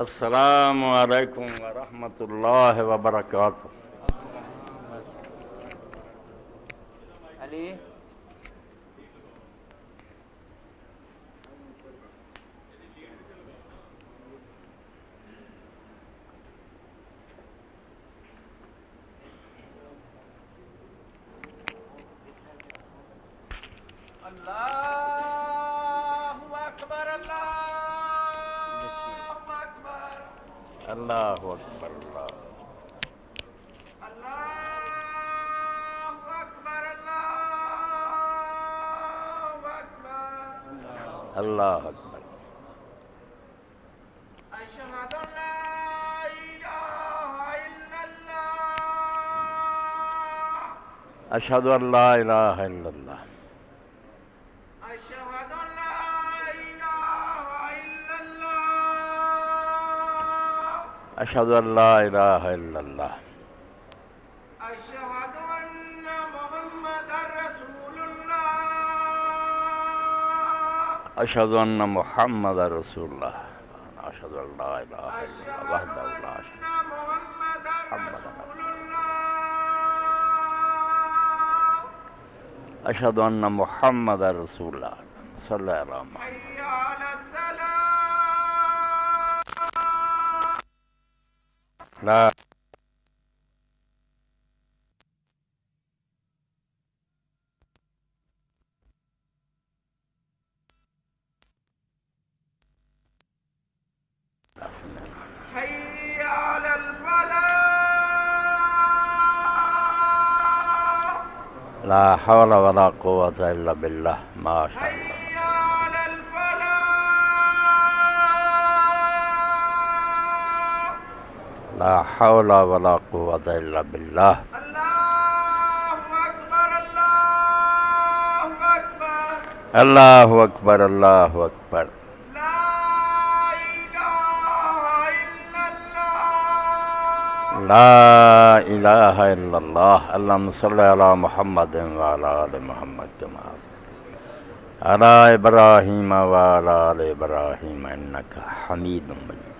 السلام علیکم ورحمۃ اللہ وبرکاتہ. علی اللہ اکبر اللہ. اللہ اکبر. اشہد ان لا الہ الا اللہ اشہد ان لا الہ الا اللہ. اشہد ان لا الہ الا اللہ اشہد ان لا الہ الا اللہ. اشہد ان محمد رسول اللہ اشہد ان محمد رسول اللہ. اشہد ان لا الہ الا اللہ اشہد وحدہ لا ان شریک محمد له رسول اللہ اشہد ان محمد رسول اللہ صلی اللہ علیہ وسلم. حی علی الصلاۃ لا حی علی الفلاح لا حول ولا قوة الا باللہ. ما شاء اللہ. حی علی الفلاح لا حول ولا قوة الا باللہ. اللہ اکبر اللہ اکبر اللہ اکبر اللہ اکبر. لا الہ الا اللہ لا الہ الا اللہ. اللہم صلی علی محمد وعلی آل محمد کما علی ابراہیم وعلی آل ابراہیم انک حمید مجید.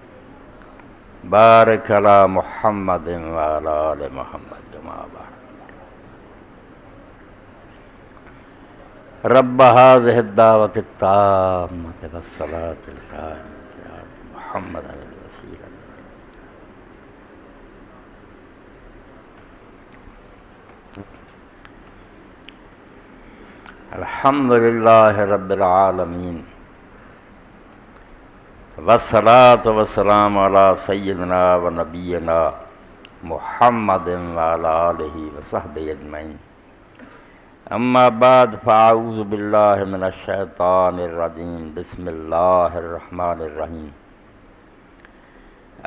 بارک علی محمد وعلی آل محمد کما بارکت. رب هذه الدعوة التامة والصلاة القائمة آت محمد الوسيلة. الحمد للہ رب العالمین والصلاة والسلام علی سیدنا و نبینا محمد وعلی آلہ وصحبہ اجمعین. اما بعد فاعوذ باللہ من الشیطان الرجیم. بسم اللہ الرحمن الرحیم.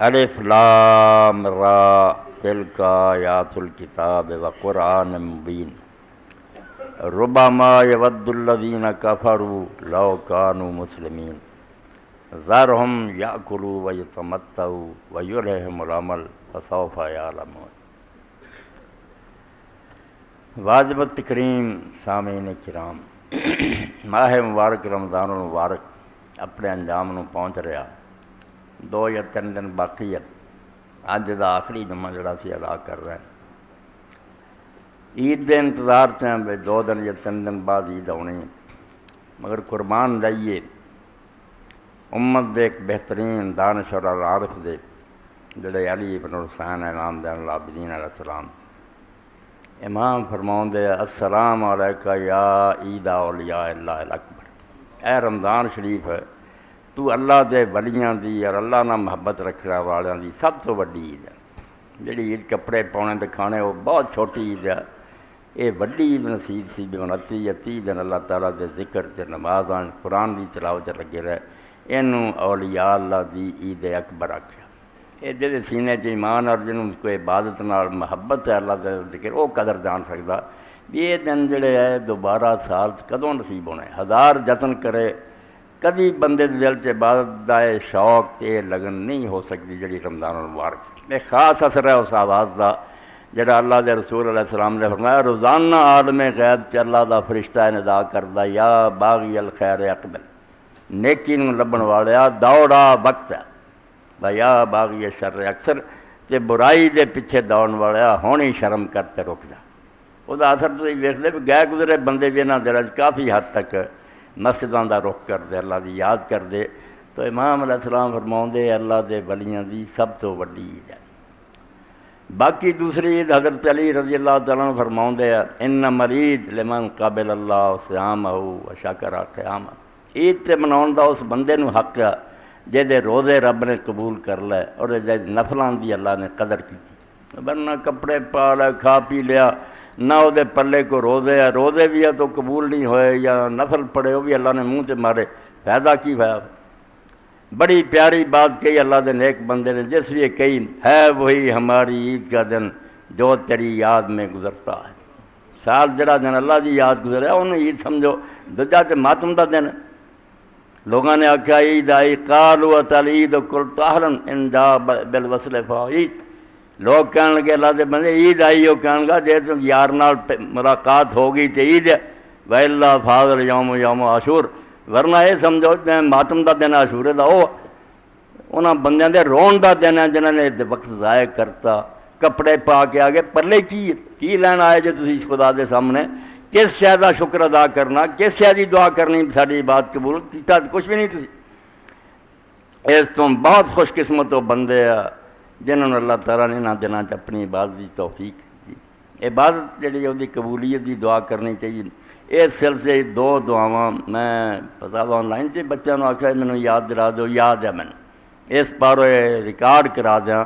الف لام را تلک آیات الکتاب وقرآن مبین. ربما یود الذین کفروا لو کانوا مسلمین ذرهم یأکلوا ویتمتعوا ویلہم العمل فسوف یعلمون. واجب التکریم سامعین کرام، ماہ مبارک رمضان المبارک اپنے انجام نو پہنچ رہا. 2 یا 3 دن باقی ہے. اج دا آخری جمعہ جڑا سی ادا کر رہے ہیں. عید دے انتظار سے ہیں 2 دن یا 3 دن بعد عید آنی ہے. مگر قربان جائیے امت دے ایک بہترین دانشور اور عارف دے جڑے علی بن حسین امام زین العابدین علیہ السلام. امام فرماؤں دے السلام علیکہ یا عید اولیاء اللہ الاکبر. اے رمضان شریف تو اللہ دے ولیاں دی اور اللہ نہ محبت رکھنے والیاں دی سب تو بڑی عید ہے. جڑی عید کپڑے پاؤنے تے کھانے وہ بہت چھوٹی عید ہے. یہ وڈی عید نصیب سی بھی 29 یا 30 دن اللہ تعالیٰ دے ذکر تے نمازاں قرآن دی تلاوت لگے رہے. اینوں اولیاء اللہ دی عید اکبر آکھیا. یہ جہے سینے چ ایمان اور جنہوں کوئی عبادت نال محبت ہے اللہ دے ذکر وہ قدر جان سکتا بھی یہ دن جڑے ہے دوبارہ سال کدوں نصیب ہونے. 1000 جتن کرے کبھی بندے دے دل چ عبادت دا شوق تے لگن نہیں ہو سکتی جڑی رمضان المبارک. یہ خاص اثر ہے اس آواز دا جڑا اللہ دے رسول علیہ السلام نے فرمایا روزانہ عالم غیب چ اللہ دا فرشتہ ندا کردا یا باغی الخیر اقبل. نیکی نوں لبن والیا دوڑا وقت ہے بھیا باغی شر اکثر تے برائی دے پیچھے دوڑن والیا ہونی شرم کرتے رک جا وہ اثر تھی ویکھدے بھی گئے گزرے بندے بھی انہاں دل کافی حد تک مسجداں دا رخ کردے اللہ دی یاد کردے تو امام علیہ السلام فرماؤندے اللہ دے ولیاں دی سب تو وڈی عید ہے باقی دوسری عید حضرت علی رضی اللہ تعالیٰ عنہ فرماؤندے ان مرید لمن قبل اللہ صیامہ و شکر قیامہ عید تے مناؤن دا اس بندے نو حق ہے جے روزے رب نے قبول کر لے اور جے نفلاں دی اللہ نے قدر کی ورنہ کپڑے پا لے کھا پی لیا نہ وہ پلے کو روزے ہے روزے بھی ہے تو قبول نہیں ہوئے یا نفل پڑے وہ بھی اللہ نے منہ سے مارے فائدہ کی ہوا بڑی پیاری بات کہی اللہ دے نیک بندے نے جس بھی کہی ہے وہی ہماری عید کا دن جو تیری یاد میں گزرتا ہے سال جڑا دن اللہ دی یاد گزرا انہوں عید سمجھو دجا تے ماتم دا دن لوگوں نے آخیا عید آئی قالوا العید کل طاہرن ان جا بالوصل فعید لوگ کہنے لگے اللہ دے بندے عید آئی وہ کہنے گا جے تم یار نال ملاقات ہو گئی تو عید ہے وَإِلَّا فَاضَلْ يَوْمُ يَوْمُ عاشور ورنہ یہ سمجھو ماتم دا دن عاشورے دا وہ انہاں بندیاں دے رون دا دن ہے جنہوں نے وقت ضائع کرتا کپڑے پا کے آگے پلے کی لین آئے جے تسی اس خدا دے سامنے کس شے دا شکر ادا کرنا کس شے دی دعا کرنی ساری بات قبول کیتا کچھ بھی نہیں تھی اس تو بہت خوش قسمت و بندے ہیں جنہوں نے اللہ تعالیٰ نے انہاں دنوں اپنی عبادت کی توفیق دی عبادت جڑی وہ قبولیت کی دعا کرنی چاہیے اس سلسلے دو دعاواں میں پتا آن لائن سے بچوں نے آخیا مینوں یاد دلا دو یاد ہے میں اس پارو ریکارڈ کرا دیا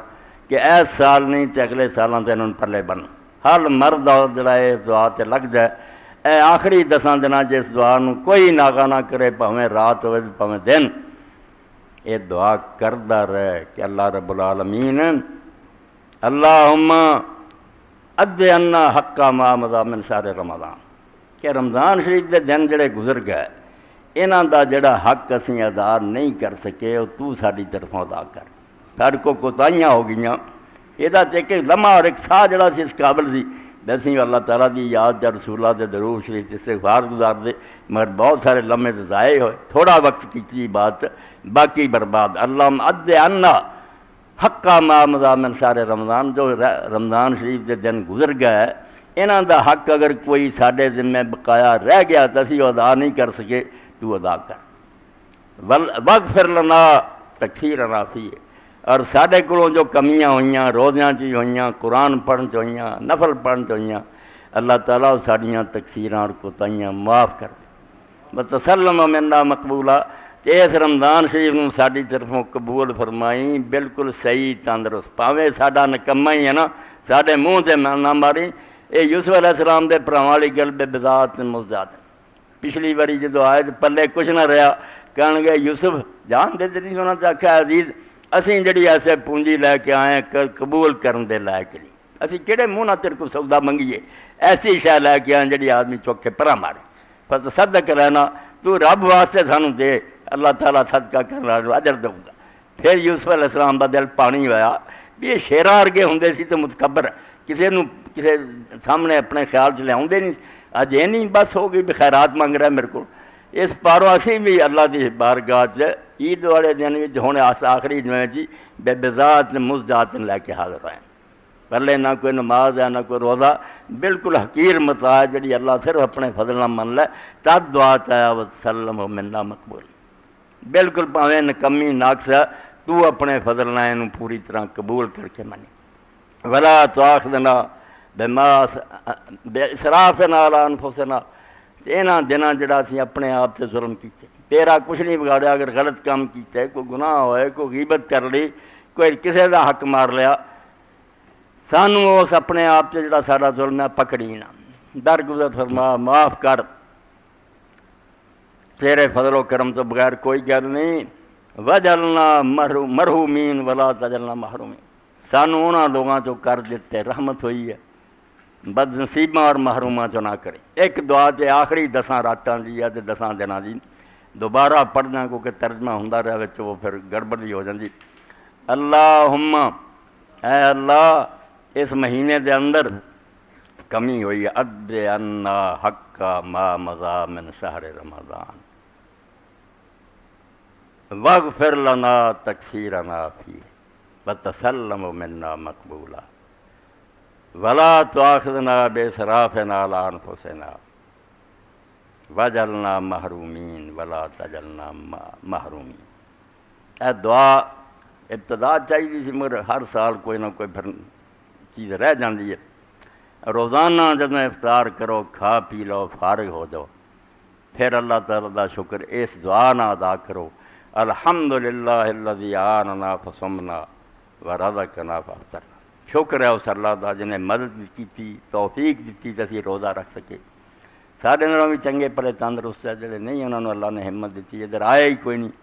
کہ اس سال نہیں تو اگلے سالوں سے انہوں پلے بن ہر مرد جڑا اس دعا تے لگ جائے اے آخری 10 دنوں اس دعا نو کوئی ناغا نہ کرے پاویں رات ہوئے پاویں دن یہ دعا کردہ رہے کہ اللہ رب العالمین اللہم اد عنا حق ما مضی من شہر رمضان کہ رمضان شریف دے دن جڑے گزر گئے انہاں دا جڑا حق اسی ادا نہیں کر سکے وہ تو ساری طرفوں ادا کر سارے کو کوتاہیاں ہو گئیاں یہ ایک لمحہ اور ایک ساہ جڑا سی اس قابل سی دسی اللہ تعالیٰ دی یاد یا رسول اللہ دے درود شریف استغفار گزار دے مگر بہت سارے لمحے تو ضائع ہوئے تھوڑا وقت کی بات باقی برباد اللہم اد عنا حق ما مضی من شہر رمضان جو رمضان شریف دے دن گزر گئے انہاں دا حق اگر کوئی ساڈے ذمہ بقایا رہ گیا تو اسی ادا نہیں کر سکے تو ادا کر واغفر لنا تکفیرنا فیہ اور ساڈے کولوں جو کمیاں ہوئیاں روزیاں چ ہوئیاں قرآن پڑھن چ ہوئیاں نفل پڑھن چ ہوئیاں اللہ تعالیٰ ساڈیاں تقصیراں اور کوتاہیاں معاف کر دے وتسلم منا مقبولا اس رمضان شریف نوں ساڈی طرفوں قبول فرمائی بالکل صحیح تندرست پاویں ساڈا نکما ہی ہے نا ساڈے منہ تے نہ ماری یہ یوسف علیہ السلام دے بھراواں والی گل بے بذات مزداد پچھلی باری جدو آئے تو پلے کچھ نہ رہا کہن گے یوسف جان دے نہیں انہوں نے آخیا عزیز اسی جڑی ایسے پونجی لے کے آئے قبول کرن دے لائق نہیں اسی کہڑے منہ نہ تیرے کو سودا منگیے ایسی شے لے کے آئے جڑی آدمی چوک کے پرا مارے پر صدق رہنا تو رب واسطے سانو دے اللہ تعالیٰ صدقہ کرنا اجر دوں گا پھر یوسف علیہ السلام دا دل پانی ہویا بھی یہ شیراں ورگے ہوندے سی تو متکبر کسی سامنے اپنے خیال چ لے نہیں اج یہ نہیں بس ہو گئی بھی خیرات منگ رہا ہے میرے کو اس پاروں اسی بھی اللہ دی بارگاہ عید والے دن ہونے آخری جو جی بے بذات مزدات لے کے حاضر آئے پہلے نہ کوئی نماز ہے نہ کوئی روزہ بالکل حقیر متا ہے جڑی اللہ صرف اپنے فضل نہ من لے تب دعا چاہیا وسلم منا مقبول بالکل پاویں نکمی ناقص ہے تو اپنے فضل نہ اینوں پوری طرح قبول کر کے منی ولا تؤاخذنا بما باسرافنا علی انفسنا انہاں دناں جڑا اسی اپنے آپ سے ظلم کیتے تیرا کچھ نہیں بگاڑیا اگر غلط کام کیتا ہے کوئی گناہ ہوئے کوئی غیبت کر لی کوئی کسی دا حق مار لیا سانو اس اپنے آپ سے جڑا سارا ظلم ہے پکڑی نہ درگزر فرما معاف کر تیرے فضل و کرم تو بغیر کوئی گل نہیں وجعلنا مرحومین ولا تجعلنا محرومین سانو انہاں لوگاں چوں کر دیتے رحمت ہوئی ہے بد نصیباں اور محروماں چوں نہ کرے ایک دعا تے آخری 10 راتاں دی ہے تے 10 دناں دی دوبارہ پڑھنا کیونکہ ترجمہ ہوندا رہے وچ وہ پھر گڑبڑ ہی ہو جاندی اللہم اے اللہ اس مہینے دے اندر کمی ہوئی ہے اد عنا حق ما مضی من شہر رمضان واغفر لنا تقصیرنا فیہ وتسلم منا مقبولا ولا تؤاخذنا بإسرافنا على أنفسنا وجعلنا محرومین ولا تجعلنا محرومین۔ اے دعا ابتدا چاہیے سی مگر ہر سال کوئی نہ کوئی پھر چیز رہ جاتی ہے۔ روزانہ جب افطار کرو کھا پی لو فارغ ہو جاؤ پھر اللہ تعالیٰ دا شکر اس دعا نہ ادا کرو الحمدللہ الذی آننا فصمنا ورزقنا فافطرنا۔ شکر ہے اس اللہ دا جنہیں مدد کی توفیق دیتی کہ اسی روزہ رکھ سکے۔ سارے نالوں بھی چنگے پلے تندرست ہے جڑے نہیں انہوں نے اللہ نے ہمت دیتی ادھر آیا ہی کوئی نہیں۔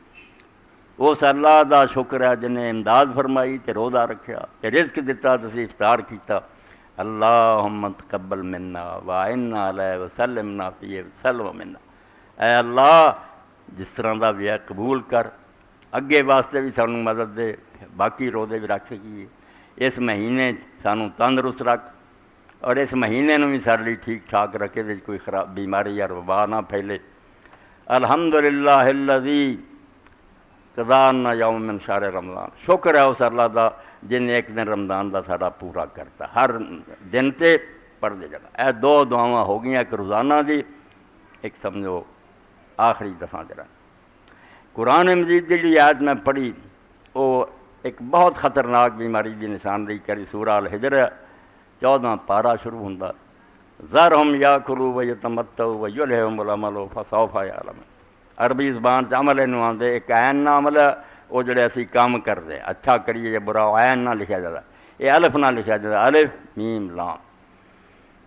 اس اللہ دا شکر ہے جنہیں امداد فرمائی تے روزہ رکھیا تے رزق دیتا تے اسی افطار کیتا۔ اللہم تقبل منا وعنا علیہ وسلمنا فیہ وسلم منا۔ اے اللہ جس طرح دا بھی ہے قبول کر، اگے واسطے بھی سانوں مدد دے، باقی روزے بھی رکھ سکیے۔ اس مہینے سانوں تندرست رکھ اور اس مہینے نو بھی سارے ٹھیک ٹھاک رکھے دے کوئی خراب بیماری یا وبا نہ پھیلے۔ الحمدللہ الذی قضانا یوم من شہر رمضان۔ شکر ہے اس اللہ دا جن ایک دن رمضان دا سارا پورا کرتا ہر دن تے پڑھ دے جانا۔ اے دو دعاواں ہو گئیں، ایک روزانہ دی ایک سمجھو آخری دفعہ جڑا قرآن مجید دی جی آیت میں پڑھی وہ ایک بہت خطرناک بیماری دی نشاندہی کری۔ سورہ الحجر 14 پارہ شروع ہوندا ذرہم یاکلوا ویتمتعوا ویلہہم العمل فسوف یعلمون۔ عربی زبان چ عمل نو آندے ایک عین نہ عمل ہے وہ جڑے اسی کام کردے اچھا کریے یا برا عین نہ لکھا جاتا، یہ الف نہ لکھا جاتا، الف میم لام۔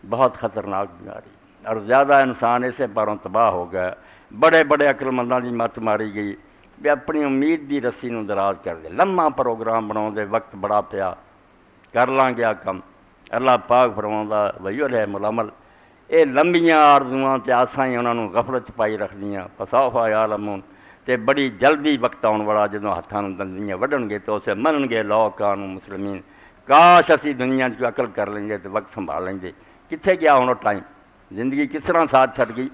بہت خطرناک بیماری اور زیادہ انسان اسے پاروں تباہ ہو گیا۔ بڑے بڑے عقل منداں دی مت ماری گئی بھی اپنی امید دی رسی نو دراز کر دے، لمحہ پروگرام بناؤ دے وقت بڑا پیا کر لاں گیا کم۔ اللہ پاک فرماؤندا ویلہہم العمل، اے لمبیاں آرزواں تے آساں ہی انہاں نوں غفلت چ پائی رکھدیاں۔ فسوف یعلمون، تے بڑی جلدی وقت آن والا جدوں ہتھاں نوں دندیاں وڈن گے تو اسے منن گے لو کانوا مسلمین۔ کاش اسی دنیا چ عقل کر لیں گے تے وقت سنبھال لیں گے۔ کتھے گیا ہن ٹائم، زندگی کس طرح ساتھ چھڈ گئی۔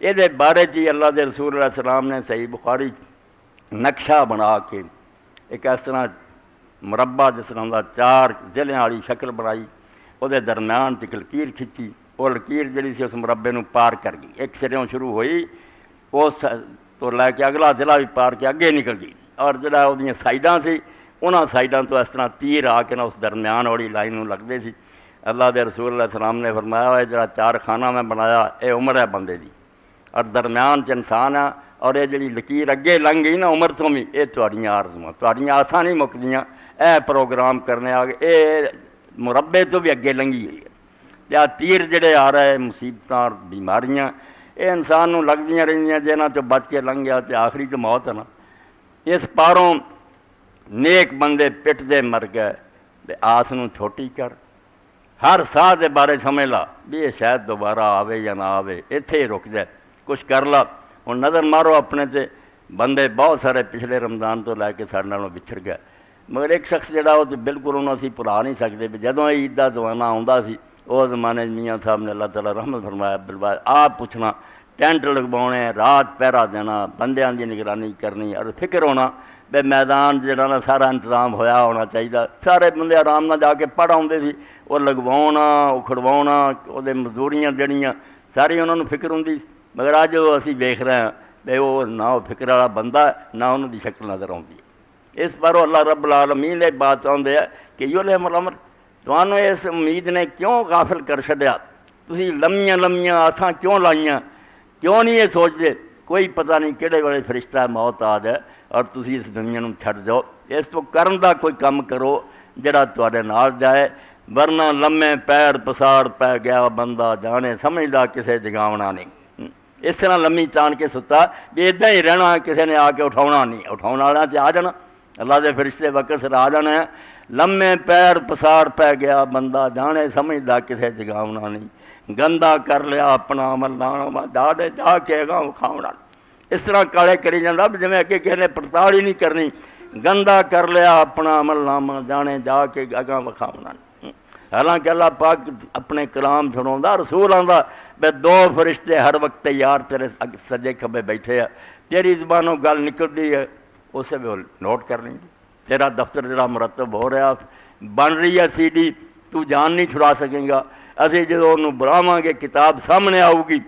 یہ بارے چ اللہ دے رسول علیہ السلام نے صحیح بخاری نقشہ بنا کے ایک اس طرح مربع جس طرح دا 4 ضلع والی شکل بنائی، وہ درمیان تے لکیر کھچی، وہ لکیر جڑی سی اس مربے نو پار کر گئی، ایک سروں شروع ہوئی اس تو لے کے اگلا ضلع بھی پار کے اگے نکل گئی، اور جڑا وہ سائڈاں سی انہاں سائڈاں تو اس طرح تیر آ کے نہ اس درمیان والی لائن نو لگتے سی۔ اللہ دے رسول علیہ السلام نے فرمایا ہے جڑا 4 خانہ میں بنایا اے عمر ہے بندے دی، اور درمیان چ انسان ہے، اور یہ جڑی لکیر اگے لنگ گئی نا عمر تو بھی یہ تہاڈیاں آرزواں تہاڈیاں آساں نہیں مکدیاں، اے پروگرام کرنے آ گئے اے مربے تو بھی اگے لنگھی ہوئی ہے۔ یا تیر جڑے آ رہے مصیبتاں اور بیماریاں یہ انسان نوں لگدیاں رہندیاں، جنہاں چوں بچ کے لنگھ گیا تے آخری تو موت ہے نا۔ اس پاروں نیک بندے پٹ دے مر گئے تے آس نوں چھوٹی کر، ہر ساہ دے بارے سمجھ لا بھی یہ شاید دوبارہ آوے یا نہ آوے، ایتھے ہی رک جائے، کچھ کر لا۔ ہن نظر مارو اپنے تے، بندے بہت سارے پچھلے رمضان تو لے کے ساڈے نالوں بچھڑ گئے، مگر ایک شخص جڑا وہ بالکل انہوں اسی بھلا نہیں سکتے بھی جدوں عید دا زمانہ آوندا سی وہ زمانے میاں صاحب نے اللہ تعالیٰ رحمت فرمایا بالبال آپ پوچھنا، ٹینٹ لگوانے، رات پہرا دینا، بندیاں دی نگرانی کرنی، اور فکر ہونا بے میدان جڑا نا سارا انتظام ہویا ہونا چاہیے، سارے بندے آرام نہ جا کے پڑھ آتے سی، وہ لگوانا اکھڑوانا وہ مزدوریاں جڑیاں ساری انہوں نے فکر ہوندی، مگر اج وہ اسی ویکھ رہے ہیں بے وہ نہ وہ فکر والا بندہ نہ انہوں دی شکل نظر آتی۔ اس پر اللہ رب العالمین ایک بات چاہتے ہیں کہ یلہم العمل، تمہوں اس امید نے کیوں غافل کر چھڈیا، تسی لمیاں لمیاں آساں کیوں لائیاں، کیوں نہیں یہ سوچتے کوئی پتہ نہیں کہڑے والے فرشتہ موت آ جائے اور تسی اس دنیا نوں چھڈ جاؤ، اس تو کرن دا کوئی کم کرو جڑا تواڈے نال جائے، ورنہ لمے پیر پسار پہ گیا بندہ جانے سمجھدا کسے جگاونا نہیں۔ اس طرح لمی تان کے ستا بھی ادھر ہی رہنا، کسی نے آ کے اٹھاؤنا نہیں، اٹھاؤن والا تے آ جانا، اللہ دے فرشتے وقت سر آ جانا ہے، لمے پیر پسار پہ گیا بندہ جانے سمجھدا کسے جگاونا نہیں، گندا کر لیا اپنا عمل نامہ ڈاڑے جا کے اگاں کھاونا، اس طرح کالے کری جانا بھی جویں اگے کسی نے پڑتال ہی نہیں کرنی، گندا کر لیا اپنا عمل نامہ جانے جا کے اگاں وکھاونا۔ حالانکہ اللہ پاک اپنے کلام سناوندا، رسول آندا بے 2 فرشتے ہر وقت تیار تیرے سجے کھبے بیٹھے ہیں، تیری زبانوں گل نکلتی ہے اسے بھی نوٹ کر لیں گے. تیرا دفتر جڑا مرتب ہو رہا بن رہی ہے سی ڈی تو جان نہیں چھڑا سکیں گا. اسی جدو انہوں بلاواں گے کتاب سامنے آؤ گی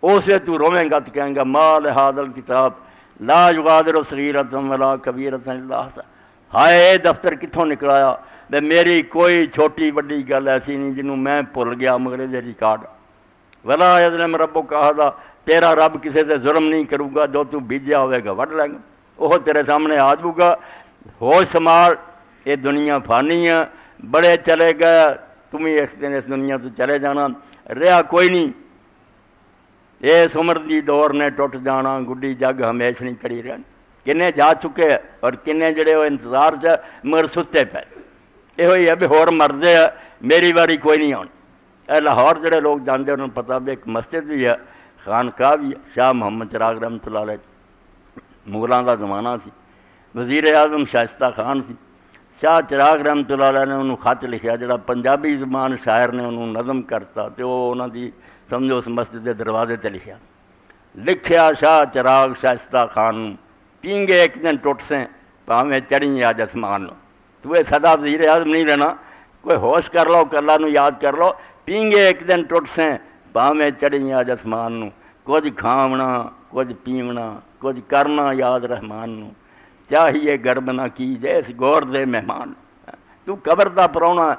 اسے تو رویں گا تو کہیں گا مال حاضل کتاب لا یغادر صغیرۃ ولا کبیرۃ الا احصاها. ہائے دفتر کتوں نکلایا بے میری کوئی چھوٹی وڈی گل ایسی نہیں جنوں میں بھول گیا مگر یہ ریکارڈ. ولا یظلم ربک احدا تیرا رب کسی سے ظلم نہیں کروں گا. جو تو بیجیا ہوئے گا وڈ لے گا وہ تیرے سامنے آ جاؤ گا. ہوش سنبھال یہ دنیا فانی ہے بڑے چلے گئے تم ہی ایک دن اس دنیا تو چلے جانا رہا کوئی نہیں. اس عمر دی دور نے ٹوٹ جانا گڈی جگ ہمیش نہیں کری رہن. کنے جا چکے اور کنے جڑے وہ انتظار سے مگر ستے پے یہ ہے بھی ہور مردے ہے میری واری کوئی نہیں آنی. اے لاہور جڑے لوگ جانتے انہوں نے پتا بھی ایک مسجد بھی ہے خانقاہ بھی ہے. شاہ محمد چراغ رحمۃ اللہ علیہ مغلاں دا زمانہ سی وزیر اعظم شائستہ خان سی. شاہ چراغ رحمۃ اللہ علیہ نے انہوں خط لکھیا جڑا پنجابی زبان شاعر نے انہوں نظم کرتا تو وہ انہوں دی سمجھو اس مسجد کے دروازے تے لکھیا شاہ چراغ شائستہ خان پینگے ایک دن ٹوٹ سے پاویں چڑھیں آج اسمان. تو یہ سدا وزیر اعظم نہیں رہنا کوئی ہوش کر لو کہ اللہ نو یاد کر لو. پینگے ایک دن ٹوٹ سے پاویں چڑھیں آج اسمان کچھ کھاونا کچھ پیونا کچھ کرنا یاد رحمان نو چاہیے گرب نہ کیجے اس گور دے مہمان. تو قبر دا پرونا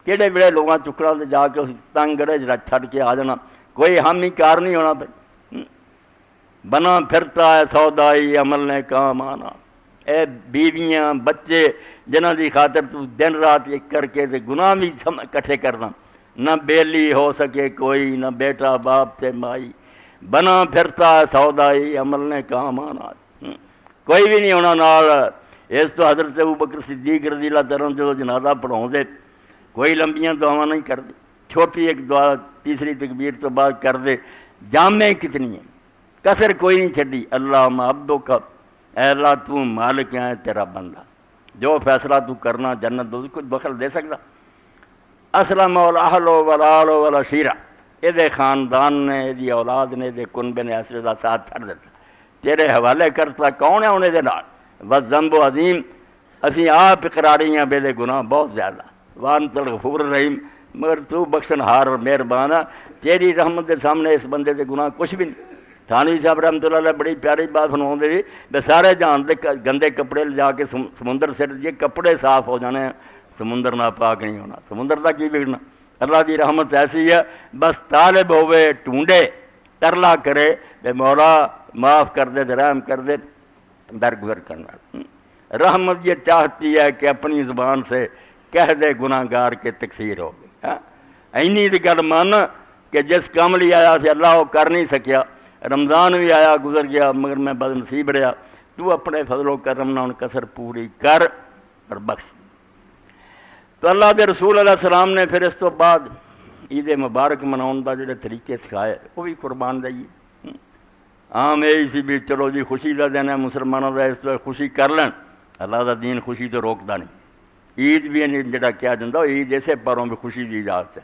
کہڑے ویلے لوگاں چکڑا سے جا کے اس تنگ گڑے چھڈ کے آ جانا کوئی حامی کار نہیں ہونا پہ بنا پھرتا ہے سودائی عمل نے کام آنا. اے بیویاں بچے جنہاں دی خاطر تو دن رات ایک کر کے گناہ بھی کٹھے کرنا نہ بیلی ہو سکے کوئی نہ بیٹا باپ تے مائی بنا پھرتا ہے سودائی عمل نے کام آنا. کوئی بھی نہیں ہونا نال. اس تو حضرت ابوبکر صدیق رضی اللہ تعالیٰ جو جنازہ پڑھاؤں دے کوئی لمبیاں دعاواں نہیں کر دے چھوٹی ایک دعا تیسری تکبیر تو بعد کر دے. جامع کتنی ہیں کسر کوئی نہیں چھڈی. اللہ عبدو کا اے اللہ تو مالک ہے تیرا بندہ جو فیصلہ تو کرنا جنت دو کچھ دخل دے سکتا. اسلم الاہل والآل والعشیرہ یہ خاندان نے یہ اولاد نے یہ کنبے نے ایسے دا ساتھ چھڑ دیتا تیرے حوالے کرتا کون ہے انہیں دے نال. بس ذنب و عظیم اسی آپ اقراری ہیں بے دے گناہ بہت زیادہ. وانت الغفور الرحیم مگر تو بخشن ہار اور مہربان ہے تیری رحمت دے سامنے اس بندے دے گناہ کچھ بھی نہیں. تھانوی صاحب رحمۃ اللہ علیہ بڑی پیاری بات سناؤں دے بے سارے جان دے گندے کپڑے لے جا کے سمندر سے یہ کپڑے صاف ہو جانے ہیں سمندر ناپاک نہیں ہونا. سمندر دا کی بگڑنا. اللہ دی رحمت ایسی ہے بس طالب ہوئے ٹونڈے ترلا کرے بے مولا معاف کر دے رحم کر دے درگزر کرنا. رحمت یہ چاہتی ہے کہ اپنی زبان سے کہہ دے گناہ گار کے تکثیر ہو گئی. اینی دی گل مان کہ جس کام لی آیا سے اللہ وہ کر نہیں سکیا. رمضان بھی آیا گزر گیا مگر میں بد نصیب رہا. تو اپنے فضل و کرم نہ ان کسر پوری کر اور بخش. تو اللہ دے رسول علیہ السلام نے پھر اس تو بعد عید مبارک مناؤن دا جڑے طریقے سکھائے وہ بھی قربان دئیے. عام یہی سی بھی چلو جی خوشی دا دن ہے مسلمانوں کا اس طرح خوشی کر لین. اللہ دا دین خوشی تو روکتا نہیں. عید بھی جڑا کیا جاتا عید اسے پروں بھی خوشی دی اجازت ہے.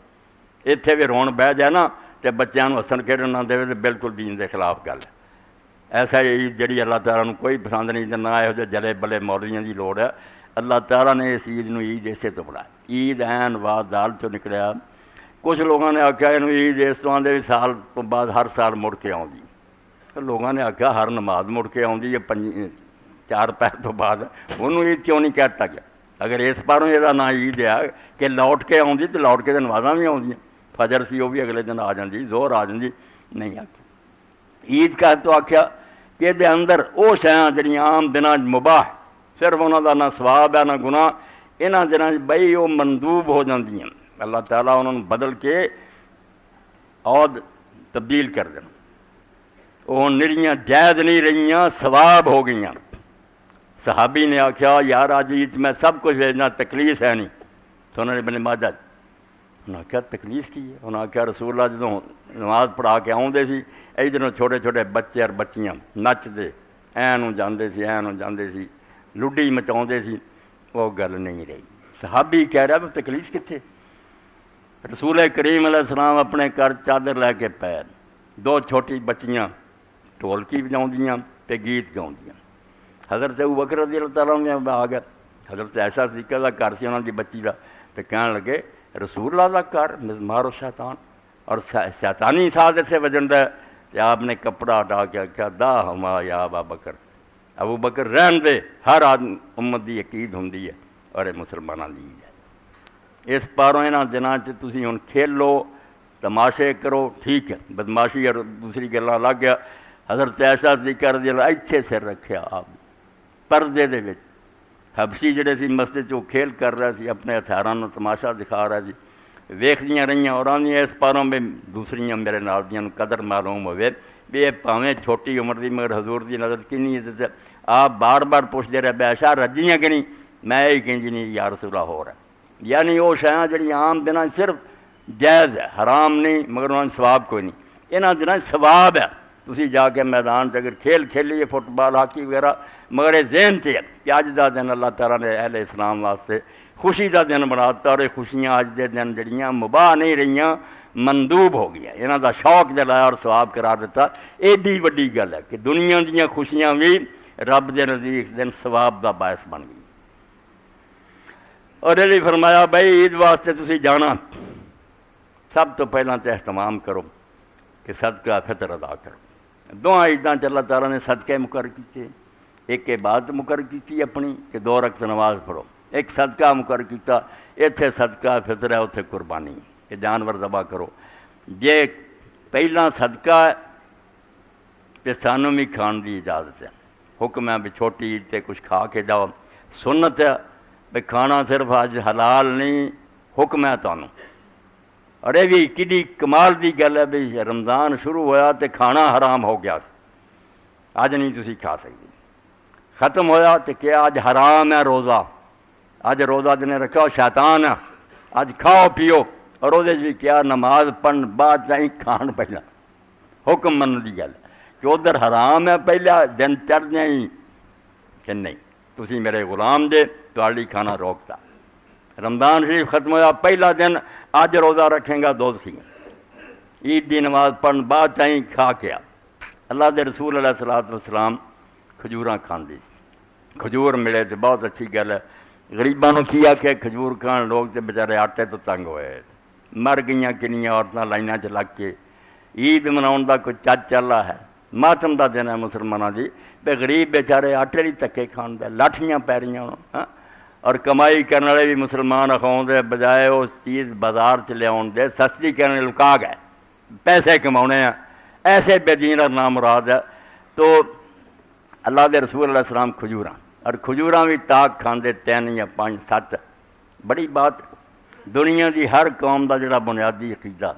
اتنے بھی رون بہ جائے نا تو بچوں ہسن کھیڈن نہ دے تو بالکل دین دے خلاف گل ہے. ایسا عید جڑی اللہ تعالیٰ نے کوئی پسند نہیں نہ یہو جہ جلے بلے مولیاں دی لوڑ ہے. اللہ تعالیٰ نے اس عید نو عید اسے تو بڑھایا. عید این واد دال چو نکلیا. کچھ لوگوں نے آخیا یہ عید اس طرح دے سال تو بعد ہر سال مڑ کے آؤں. لوگوں نے آخیا ہر نماز مڑ کے آؤں چار پیر تو بعد انہوں عید کیوں نہیں کہتا گیا. اگر اس پاروں یہ نا عید ہے کہ لوٹ کے آؤں تو لوٹ کے نمازاں بھی آؤں فجر سی وہ بھی اگلے دن آ جاتی زور آ جاتی نہیں آخیا. عید کا تو آخیا کہ دے اندر وہ شیاں جڑیاں عام دنوں مباح صرف انہوں کا نہ ثواب ہے نہ گناہ یہاں دنوں بئی وہ مندوب ہو جاتی ہیں. اللہ تعالیٰ انہوں نے بدل کے عود تبدیل کر دینا. وہ نریاں جائز نہیں رہیاں ثواب ہو گئی. صحابی نے آخیا یار آج عید میں سب کچھ بھیجنا تکلیف ہے نہیں. تو انہوں نے بنے ماجد انہوں نے آخیا تکلیف کی ہے. انہوں نے آخیا رسول اللہ جدوں نماز پڑھا کے آؤندے سی ادھروں چھوٹے چھوٹے بچے اور بچیاں نچتے اینوں جاندے سی اینوں جاندے سی لڈی مچاؤندے سی. وہ گل نہیں رہی. صحابی کہہ رہا بھی تکلیف کتنے. رسول کریم علیہ السلام اپنے گھر چادر لے کے پیر دو چھوٹی بچیاں ڈھولکی بجاؤندیاں تے گیت گاؤندیاں. حضرت ابوبکر رضی اللہ تعالیٰ عنہ آ گیا، حضرت عائشہ صدیقہ کا گھر سی انہوں کی بچی کا، تو کہنے لگے رسول اللہ کا گھر مزمار و شیطان اور شیطانی سازش سے وجن رہا ہے، کہ آپ نے کپڑا ہٹا کے کیا دا ہما یا ابا بکر، ابو بکر رہن دے، ہر آدمی امت دی عقید ہوں ہے اور یہ مسلمانوں دی ہے۔ اس پاروں یہاں دنوں تھی ہوں کھیل لو، تماشے کرو، ٹھیک ہے، بدماشی اور دوسری گلاں لگ گیا۔ حضرت عائشہ صدیقہ رضی اللہ اچھے سر رکھیا آپ پردے دے وچ، حبشی جڑے سی مسجد چ کھیل کر رہا سی، اپنے ہتھیاراں نوں تماشا دکھا رہا سی، ویکھدیاں رہیاں اور آندیاں اس پاروں میں دوسریاں میرے نال دیاں قدر معلوم ہوئے بھی یہ پاویں چھوٹی عمر دی مگر حضور دی نظر کنی عزت ہے۔ آپ بار بار پوچھتے رہے عائشہ رجیاں کہ نہیں؟ میں یہی کہیں جی نہیں یا رسول اللہ ہو رہا ہے، یعنی وہ شیاں جڑی عام دنوں صرف جائز ہے، حرام نہیں، مگر انہوں نے ثواب کوئی نہیں، انہاں دنوں ثواب ہے۔ تسی جا کے میدان سے اگر کھیل کھیلیے فٹ بال ہاکی وغیرہ، مگر یہ ذہن سے ہے کہ اج دا دن اللہ تعالیٰ نے اہل اسلام واسطے خوشی دا دن بنا دتا، اور یہ خوشیاں اج دے دن جڑیاں مباح نہیں رہیاں، مندوب ہو گیا، انہاں دا شوق دلایا اور ثواب قرار دیتا۔ ایڈی وڈی گل ہے کہ دنیا دیاں خوشیاں بھی رب دے نزدیک دن ثواب دا باعث بن گئی۔ اور یہ فرمایا بھائی عید واسطے تسی جانا، سب تو پہلاں تے اہتمام کرو کہ صدقہ فطر ادا کرو۔ دونوں عیداں اللہ تعالیٰ نے صدقے مقرر کیتے، ایک عبادت مقرر کی اپنی کہ 2 رکعت نماز پڑھو، ایک صدقہ مقرر کیتا، اتنے صدقہ فطر ہے اتنے قربانی کہ جانور ذبح کرو۔ جے پہلا صدقہ ہے تو سانوں بھی کھان دی اجازت ہے، حکم ہے بھی چھوٹی عید تے کچھ کھا کے جاؤ، سنت ہے بھی کھانا صرف اج حلال نہیں، حکم ہے تانوں۔ اور یہ بھی کڈی کمال دی گل ہے بھی رمضان شروع ہویا تے کھانا حرام ہو گیا، اج نہیں تسی کھا سکتے، ختم ہویا تے کہ اج حرام ہے روزہ، اج روزہ جنہیں رکھا شیطان ہے، اج کھاؤ پیو، اور وہ بھی کیا نماز پڑھن بعد چاہیے کھان پہلا، حکم من دی گل کہ ادھر حرام ہے پہلا دن چڑھ جائیں کہ نہیں تسی میرے غلام دے تہاڈی کھانا روکتا۔ رمضان شریف ختم ہویا پہلا دن اج روزہ رکھیں گا دو سی، عید دی نماز پڑھن بعد چاہیے کھا کے آ۔ اللہ دے رسول علیہ الصلوۃ والسلام کھجوراں کھاندے، کھجور ملے تو بہت اچھی گل ہے، غریباں نوں کیا کہ کھجور کھان، لوگ تے بیچارے آٹے تو تنگ ہوئے، مر گئیاں کنیاں عورتاں لائناں چ لگ کے۔ عید مناؤن دا کوئی چج چلا ہے، ماتم دا دن ہے مسلمانوں دی، بے غریب بیچارے آٹے لی تکے کھان دے، لاٹھیاں پی رہیاں ہاں، اور کمائی کرنے والے بھی مسلمان اخاؤں دے بجائے اس چیز بازار چ لیاؤن دے سستی کرنے لکا گئے، پیسے کماؤنے ہیں، ایسے بے دین اور نامراد ہے۔ تو اللہ دے رسول علیہ السلام کھجوراں، اور کھجوراں بھی ٹاک کھاندے 3 یا 5 7، بڑی بات۔ دنیا دی ہر قوم دا جڑا بنیادی عقیدہ،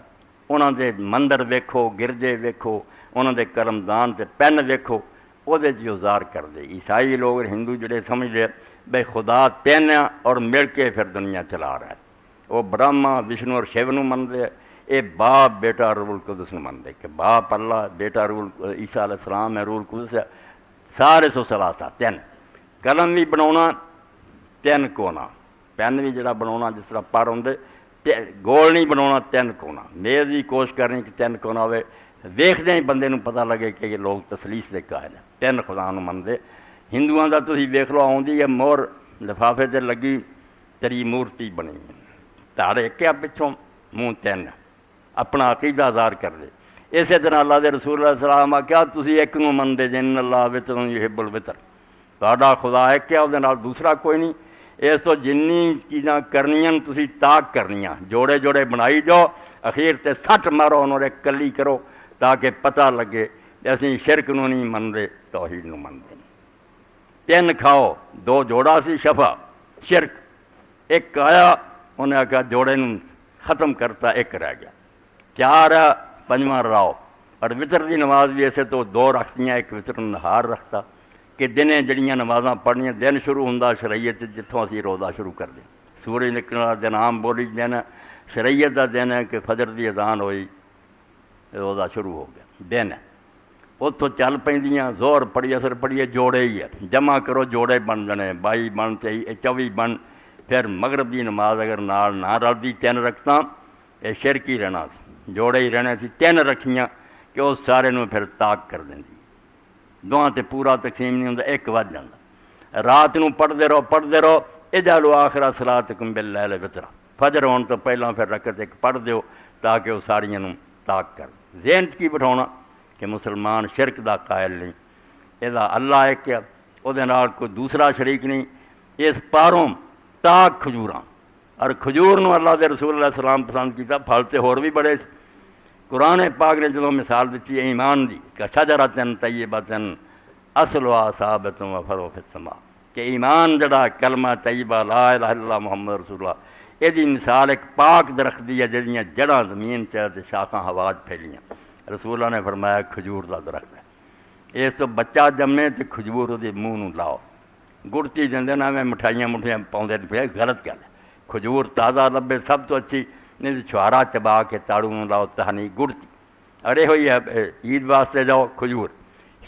انہاں دے مندر ویکھو، گرجے ویکھو، انہاں دے کرمدان تے پین ویکھو، وہ دے ظاہر کر دے۔ عیسائی لوگ اور ہندو جڑے سمجھ دے بھائی خدا 3 اور مل کے پھر دنیا چلا رہا ہے، وہ برہما وشنو اور شیو نو مندے، اے باپ بیٹا روح القدس نو مندے کہ باپ اللہ، بیٹا روح عیسیٰ علیہ السلام ہے، روح القدس ہے، سارے سو ثلاثہ 3۔ قلم بھی بناونا 3 کونا، پین بھی جڑا بناونا جس طرح پر ہوندے گول نہیں بناونا 3 کونا، میز بھی کوشش کرنی کہ 3 کونا ہوئے، ویکھدے ہی بندے نوں پتہ لگے کہ یہ لوگ تسلیس دے قائل ہیں، 3 خدا نوں مندے۔ ہندوؤں دا تسی ویکھ لو آؤندی ہے مور لفافے تے لگی تیری مورتی بنی، تارے کیا پچھوں منہ 3، اپنا عقیدہ ظاہر کر دے۔ اسی طرح اللہ دے رسول اللہ صلی اللہ علیہ وسلم کیا تسی ایک نوں مندے جن اللہ وتر یحب الوتر، تہاڈا خدا ہے کیا وہ نال دوسرا کوئی نہیں، اس تو جنی چیزاں کرنیاں تسی تاک کرنیاں، جوڑے جوڑے بنائی جاؤ، اخیر تے سٹ مارو انہوں نے کلی کرو تاکہ پتہ لگے اسی شرک نو نہیں منتے توحید نو منتے۔ 3 کھاؤ، 2 جوڑا سی شفا شرک، ایک آیا انہیں آکھا جوڑے نو ختم کرتا، ایک رہ گیا، 4 ہے 5واں راؤ۔ اور وطر دی نماز بھی ایسے تو 2 رکھتیاں، ایک وطر نہار رکھتا کہ دنیں جڑیاں نمازاں پڑھنیاں، دن شروع ہوندا شریعت جتوں اسی روزہ شروع کر دیں، سورج نکلنے والا دن عام بولی دن ہے، شریعت دا دن ہے کہ فجر دی اذان ہوئی روزہ شروع ہو گیا دن ہے، اتوں چل پیندیاں، زور پڑھیے اثر پڑھیے جوڑے ہی ہے، جمع کرو جوڑے بن جانے، 22 بن 24 بن، پھر مغرب دی نماز اگر نال نہ رلدی 3 رکھتا یہ شرک ہی رہنا سی، جوڑے ہی رہنے سی، 3 رکھیاں کہ اس سارے نوں پھر تاک کر دیں، دواں تے پورا تقسیم نہیں ہوندا، ایک وج جاندا، رات نو پڑھتے رہو اجعلوا آخر صلاتکم باللیل وترا، فجر ہونے تو پہلاں پھر رکعت ایک پڑھ دیو تاکہ وہ ساریاں نو طاق کر ذہن کی بٹھاؤنا کہ مسلمان شرک دا قائل نہیں، یہ اللہ ایک ہے، وہ کوئی دوسرا شریک نہیں، اس پاروں طاق کھجوراں، اور کھجور نو اللہ دے رسول علیہ السلام پسند کیتا، پھل تے ہور بھی بڑے۔ قرآن پاک نے جدوں مثال دیتی ہے ایمان دی کہ شجرۃ طیبۃ اصلها ثابت وفرعها فی السماء، کہ ایمان جڑا کلمہ طیبہ لا الہ الا اللہ محمد رسول اللہ، یہ دی مثال ایک پاک درخت دی ہے جہاں جڑاں زمین تے شاخاں ہوا وچ پھیلیاں۔ رسول اللہ نے فرمایا کھجور دا درخت ہے، اس تو بچہ جمے تے کھجور دے منہ نو لاؤ، گڑتی دیندے نا میں مٹھائیاں پاؤندے پھر غلط گل ہے، کھجور تازہ لبے سب تو اچھی، نہیں تو چھوارا چبا کے تاڑو نو لاؤ تہنی گڑتی، ارے ہوئی ہے عید واسطے جاؤ کھجور،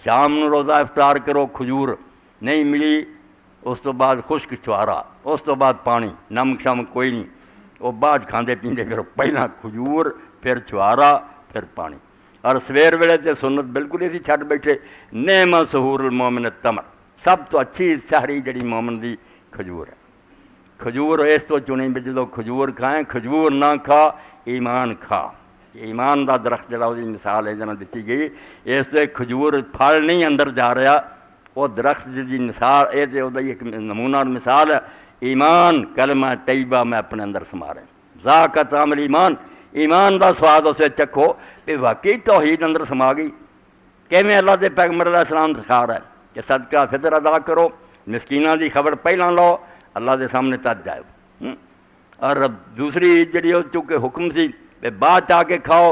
شام نو روزہ افطار کرو کھجور نہیں ملی، اس تو بعد خشک چھوارا، اس تو بعد پانی، نمک شمک کوئی نہیں، وہ بعد کھاندے پیندے پھر پہلا کھجور پھر چھوارا پھر پانی، اور سویر ویلے تے سنت بالکل اسی چھڈ بیٹھے، نعم سحور المومن التمر، سب تو اچھی سحری جڑی مومن دی کھجور ہے۔ کھجور اس تو چنی بھی جدو کھجور کھائیں، کھجور نہ کھا ایمان کھا، ایمان دا درخت جڑا وہ مثال ہے جنا دیتی گئی، اس سے کھجور پھل نہیں اندر جا رہا، وہ درخت جی مثال یہ تو ایک نمونہ مثال ہے، ایمان کلمہ طیبہ میں اپنے اندر سما رہے ہیں، ذاک طعم الایمان، ایمان دا سواد اسے چکھو کہ واقعی توحید اندر سما گئی، کیویں اللہ دے پیغمبر علیہ السلام سکھا رہا ہے کہ صدقہ فطر ادا کرو، مسکیناں دی خبر پہلاں لو، اللہ دے سامنے تج جائے، اور دوسری عید جڑی وہ چونکہ حکم سی بعد آ کے کھاؤ،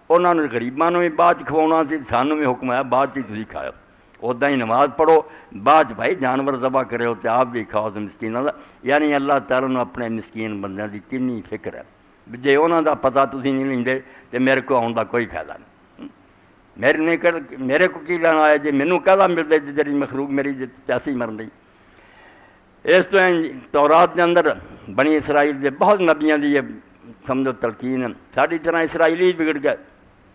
انہوں نے غریباں بھی بعد کھوانا سی، سانوں بھی حکم ہے بعد تھی کھاؤ، ادا ہی نماز پڑھو بعد بھائی جانور ذبح کرے ہو تو آپ بھی کھاؤ تو مسکینوں کا، یعنی اللہ تعالیٰ نے اپنے مسکین بندیاں دی کنی فکر ہے، جے انہوں دا پتہ تسی نہیں لیندے تو میرے کو آن دا کوئی فائدہ نہیں، میرے کو کی لینا آیا جی مینوں کہدا ملتا جی مخلوق میری پیاسی مرن دی۔ اس تو تورات کے اندر بنی اسرائیل دے بہت نبیاں دی سمجھو تلقین ہے، ساری طرح اسرائیلی بگڑ گئے،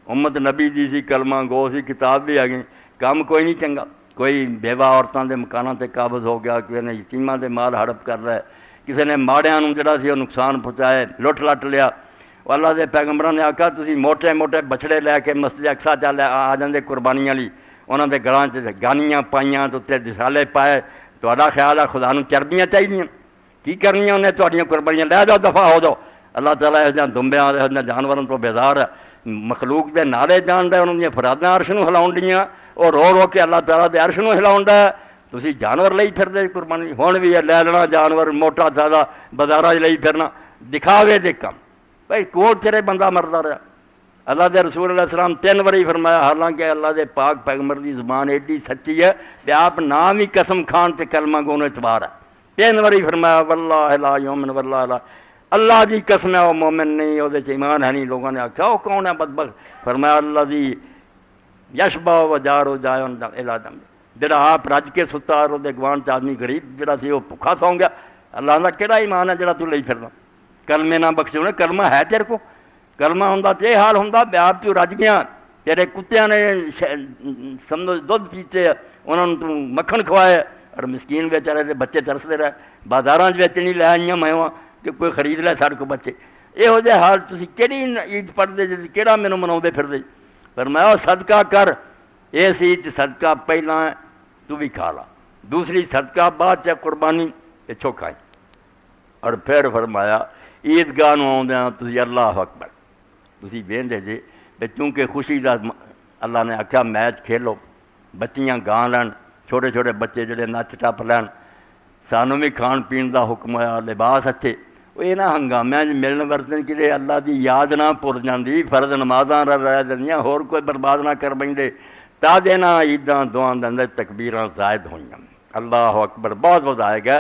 امت نبی دی سی، کلمہ گو سی، کتاب بھی آ گئی، کام کوئی نہیں چنگا، کوئی بیوہ عورتوں کے مکانوں تے قابض ہو گیا، کسی نے یتیماں دے مال ہڑپ کر رہا ہے، کسی نے ماڑیاں نوں جڑا سی وہ نقصان پہنچایا، لٹ لٹ لیا، اللہ دے پیغمبراں نے آکھا تسی موٹے موٹے بچڑے لے کے مسجد اقصی چل آ جاندے قربانیاں لی، انہاں دے گلاں چ گانیاں پائیاں تو تے رسالے پائے، تہاڈا خیال ہے خدا نوں چربیاں چاہیے کی کرنیاں انہیں تہاڈیاں قربانیاں لے جاؤ دفع ہو جاؤ، اللہ تعالیٰ اس دمبیاں اس جانوروں تو بیزار ہے، مخلوق دے نعرے جان دے انہوں دیا فراداں عرش نوں ہلاؤن دیاں، اور رو رو کے اللہ تعالیٰ دے عرش نوں ہلاؤن دا، تسی جانور لئی پھر دے قربانی، ہون بھی ہے لے لینا جانور موٹا زیادہ بازاراں لئی پھرنا، دکھاوے دے کم، بھائی کوٹ تیرے بندہ مردا رہا، اللہ دے رسول علیہ السلام 3 واری فرمایا، حالانکہ اللہ دے پاک پیغمبر دی زبان ایڈی سچی ہے کہ آپ نام ہی قسم کھان تے کلمہ گونو اعتبار ہے، 3 واری فرمایا واللہ لا یؤمن واللہ لا، اللہ دی قسم ہے وہ مومن نہیں، وہ ایمان ہے نہیں، لوگوں نے آکھا وہ کون ہے بدبخت، فرمایا اللہ دی یشبہ و جارو جائن الادم، جڑا آپ رج کے ستا اور وہ گوان چ آدمی غریب جڑا سی وہ بھکھا سو گیا، اللہ دا کہڑا ایمان ہے جڑا تو لئی پھرنا، کلمے نہ بخشونے، کلمہ ہے تیرے کو، کلمہ ہوندا تے حال ہوندا بے آپ تو رج گیا، تیرے کتیاں نے سمجھو دودھ پیتے انہوں نے تو مکھن کھوائے، اور مسکین بیچارے دے بچے ترستے رہے، بازاراں ویچنی لے آئیاں میں کہ کوئی خرید لے سارے کو بچے، یہو جہ حال تسی کیڑی عید پڑھتے جی کیڑا مینوں مناؤندے پھردے، فرمایا صدقہ کر، اس عید صدقہ پہلا ہے تو بھی کھا لا، دوسری صدقہ بعد چ قربانی پچھوں کھائی، اور پھر فرمایا عیدگاہ نوں آؤندیاں تسی اللہ اکبر، تسی ویندے جے چونکہ خوشی دا اللہ نے آکھیا میچ کھیلو، بچیاں گاں لین، چھوٹے چھوٹے بچے جڑے نچ ٹپ لین، سانوں بھی کھان پین دا حکم ہوا، لباس اچھے، وہ یہ نہ ہنگامیاں ملن ورتن کہ اللہ دی یاد نہ پُر جاندی، فرض نمازاں رہ جاندیاں، ہور کوئی برباد نہ کر بیندے، تا دینا عیداں دعاں دے اندر تکبیراں زائد ہوئیاں، اللہ اکبر بہت بہت آئے گا،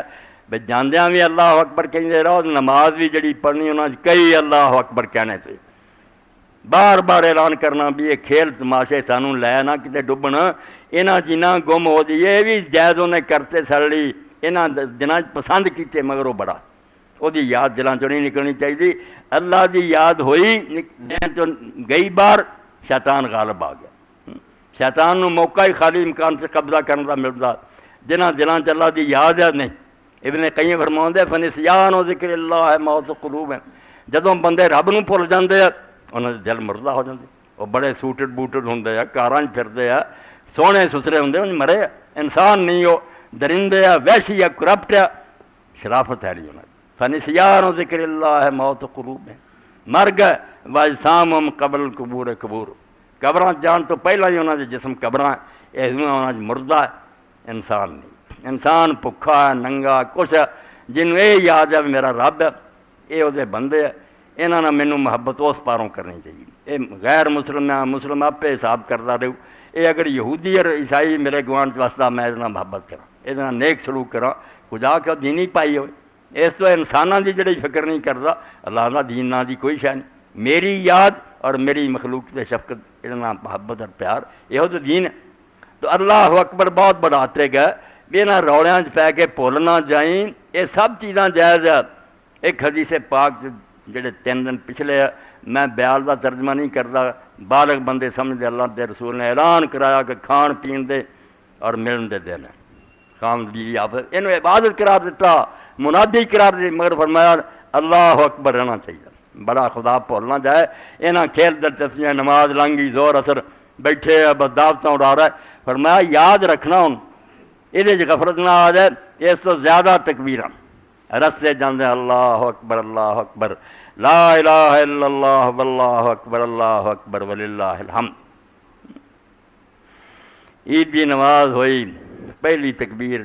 بے جاندیاں بھی اللہ اکبر کہندے رہو، نماز بھی جڑی پڑھنی انہاں کئی اللہ اکبر کہنے تھے، بار بار اعلان کرنا بھی یہ کھیل تماشے سانوں لے نہ کتے ڈبن، انہاں جنہ گم ہو دی، یہ بھی جائز انہیں کرتے سڑی، انہاں دناں پسند کیتے مگر وہ بڑا، وہ دی یاد دلاں چوں نہیں نکلنی چاہیے، اللہ دی یاد ہوئی ذہن چوں گئی بار، شیطان غالب آ گیا، شیطان نو موقع ہی خالی امکان سے قبضہ کرنے کا ملتا، جنہاں دلاں چ اللہ دی یاد ہے نہیں. ابن قیم فرماਉਂਦੇ فنسیان و ذکر اللہ موت قلوب ہے. جدوں بندے رب نوں بھول جاندے آ انہاں دے دل مردہ ہو جاندے. وہ بڑے سوٹڈ بوٹڈ ہوندے آ, کاراں 'چ پھردے آ, سوہنے ستھرے ہوندے, انج مرے انسان نہیں, وہ درندے آ, وحشی آ, کرپٹ آ, شرافت ہے نہیں انہاں. فنسیان و ذکر اللہ موت قلوب ہے. مر گئے واجسامہم قبل القبور قبور, قبراں جان تو پہلا ہی انہاں دے جسم قبراں, انہاں مردہ ہے, انسان نہیں. انسان بھکھا ہے, ننگا, کچھ ہے, جنوں یہ یاد ہے میرا رب ہے, یہ وہ بندے ہے, یہاں نہ مینوں محبت اس پاروں کرنی چاہیے. یہ غیر مسلم ہے, مسلم آپے حساب کرتا رہو. یہ اگر یہودی اور عیسائی میرے گوانڈ واسطہ میں یہ محبت کرا, یہ نیک سلوک کرا, خدا کہ دینی پائی ہوئے. اس تو انسانوں کی جڑی فکر نہیں کرتا, اللہ کا دین نہ دی کوئی شے نہیں. میری یاد اور میری مخلوق سے شفقت, یہ محبت اور پیار, یہ تو دین ہے. تو اللہ اکبر بہت بڑھاتے گئے بھی یہاں رولیاں پی کے بھول نہ جائیں. یہ سب چیزاں جائز ہے. ایک حدیث پاک جڑے 3 دن پچھلے میں بیال کا ترجمہ نہیں کرتا, بالغ بندے سمجھتے اللہ کے رسول نے اعلان کرایا کہ کھان پین دے اور ملن دے دن, خام بیوی آپ یہ عبادت قرار دیتا, منادی قرار دی, مگر فرمایا اللہ اکبر رہنا چاہیے. بڑا خدا بھول نہ جائے. یہاں کھیل دلچسپیاں, نماز لنگی, زور اثر, بیٹھے بس دعوتاں اڑا رہا ہے. فرمایا یاد رکھنا ہوں یہ غفلت نہ آ جائے. اس تو زیادہ تکبیراں رستے جاندے اللہ اکبر اللہ اکبر, لا الہ الا اللہ واللہ اکبر اللہ اکبر وللہ الحمد. عید کی نماز ہوئی, پہلی تکبیر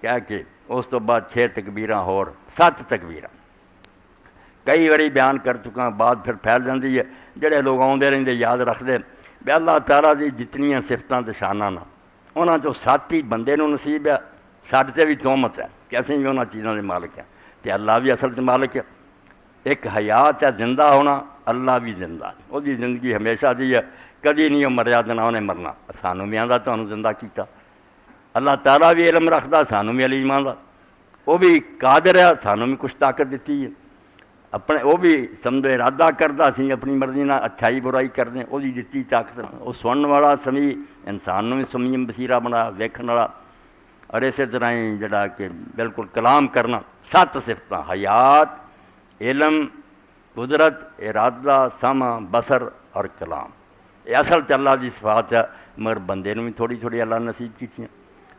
کہہ کے اس تو بعد 6 تکبیراں اور 7 تکبیراں. کئی باری بیان کر چکا, بعد پھر پھیل جاتی ہے. جڑے لوگ آتے رہتے یاد رکھتے بھی اللہ تعالیٰ دی جتنیاں صفتاں تے شاناں نا انہاں چوں 7 ہی بندے نوں نصیب ہے. ساڈے تے بھی تہمت ہے کہ اسی بھی انہاں چیزاں دے مالک ہیں, تے اللہ بھی اصل تے مالک ہے. ایک حیات ہے زندہ ہونا, اللہ بھی زندہ ہے, وہ دی زندگی ہمیشہ دی ہے, کدی نہیں وہ مریا تے نہ انہیں مرنا. سانوں بھی آندا تانوں زندہ کیتا. اللہ تعالیٰ بھی علم رکھدا, سانوں بھی علم آندا. وہ بھی قادر ہے, سانوں بھی کچھ طاقت دیتی ہے. اپنے وہ بھی سمجھو ارادہ کردا سی اپنی مرضی نہ اچھائی برائی کرنے, وہ دی دتی طاقت. وہ سنن والا سمیع, انسان نوں بھی سمیع بصیرہ بنا ویکھن والا. اور اسی طرح ہی جڑا کہ بالکل کلام کرنا. 7 صفتاں, حیات, علم, قدرت, ارادہ, سمع, بصر اور کلام. یہ اصل چ اللہ کی صفات ہے, مگر بندے نوں بھی تھوڑی تھوڑی اللہ نصیب کیتیاں.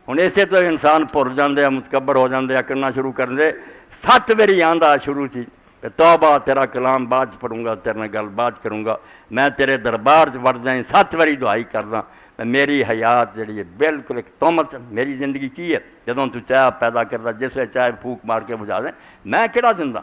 ہوں اسے تو انسان بھول جاندے, متکبر ہو جاندے, کرنا شروع کر دے. 7 واری آندا شروع تھی توبہ تیرا کلام بعد پڑھوں گا, تیرے گل بعد کروں گا, میں تیرے دربار وڑ جائیں, 7 واری دعائی کردا. میری حیات جڑی ہے بالکل ایک تہمت. میری زندگی کی ہے جدوں تو چاہ پیدا کردا, جس ویلے چاہے پھوک مار کے بجھا دیں. میں کہڑا دندا,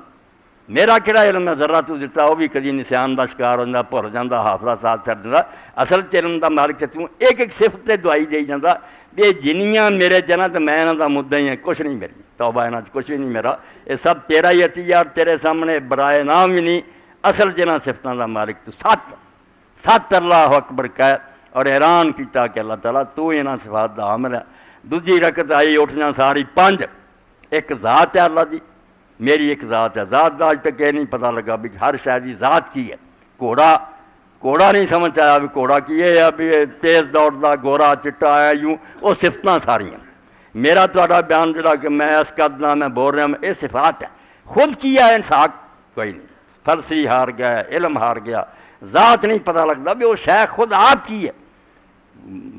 میرا کہڑا علم ہے ذرا تو دتا, وہ بھی کدی نسیان کا شکار ہو جاتا, بھول جاتا, حافظہ ساتھ چھڈ دیندا. اصل علم دا مالک تو ایک ایک صفت تے دعائی دئی جاتا بھی جنیاں میرے چنا تو میں انہاں دا مدعا ہی ہاں, کچھ نہیں میری توبہ, انہاں کچھ بھی نہیں میرا, یہ سب تیرا ہی عطیہ, تیرے سامنے برائے نام بھی نہیں. اصل جنہاں صفتاں دا مالک تو 7 اللہ اکبر کہہ اور حیران کیتا کہ اللہ تعالیٰ تو انہاں صفات دا عامل ہے. دوجی رکعت آئی اٹھنا ساری 5. ایک ذات ہے اللہ دی, میری ایک ذات ہے. ذات دا اج تک یہ نہیں پتہ لگا بھی ہر شے دی ذات کی ہے. گھوڑا نہیں سمجھ آیا بھی گھوڑا کی ہے, بھی تیز دوڑدا, گورا چٹا ہے, یوں وہ صفتاں ساریاں. میرا تہاڈا بیان جڑا کہ میں اس قدنا میں بول رہا ہوں, یہ صفات ہے. خود کیا ہے انسان کوئی نہیں. فلسفی ہار گیا, علم ہار گیا, ذات نہیں پتہ لگتا بھی وہ شے خود آپ کی ہے.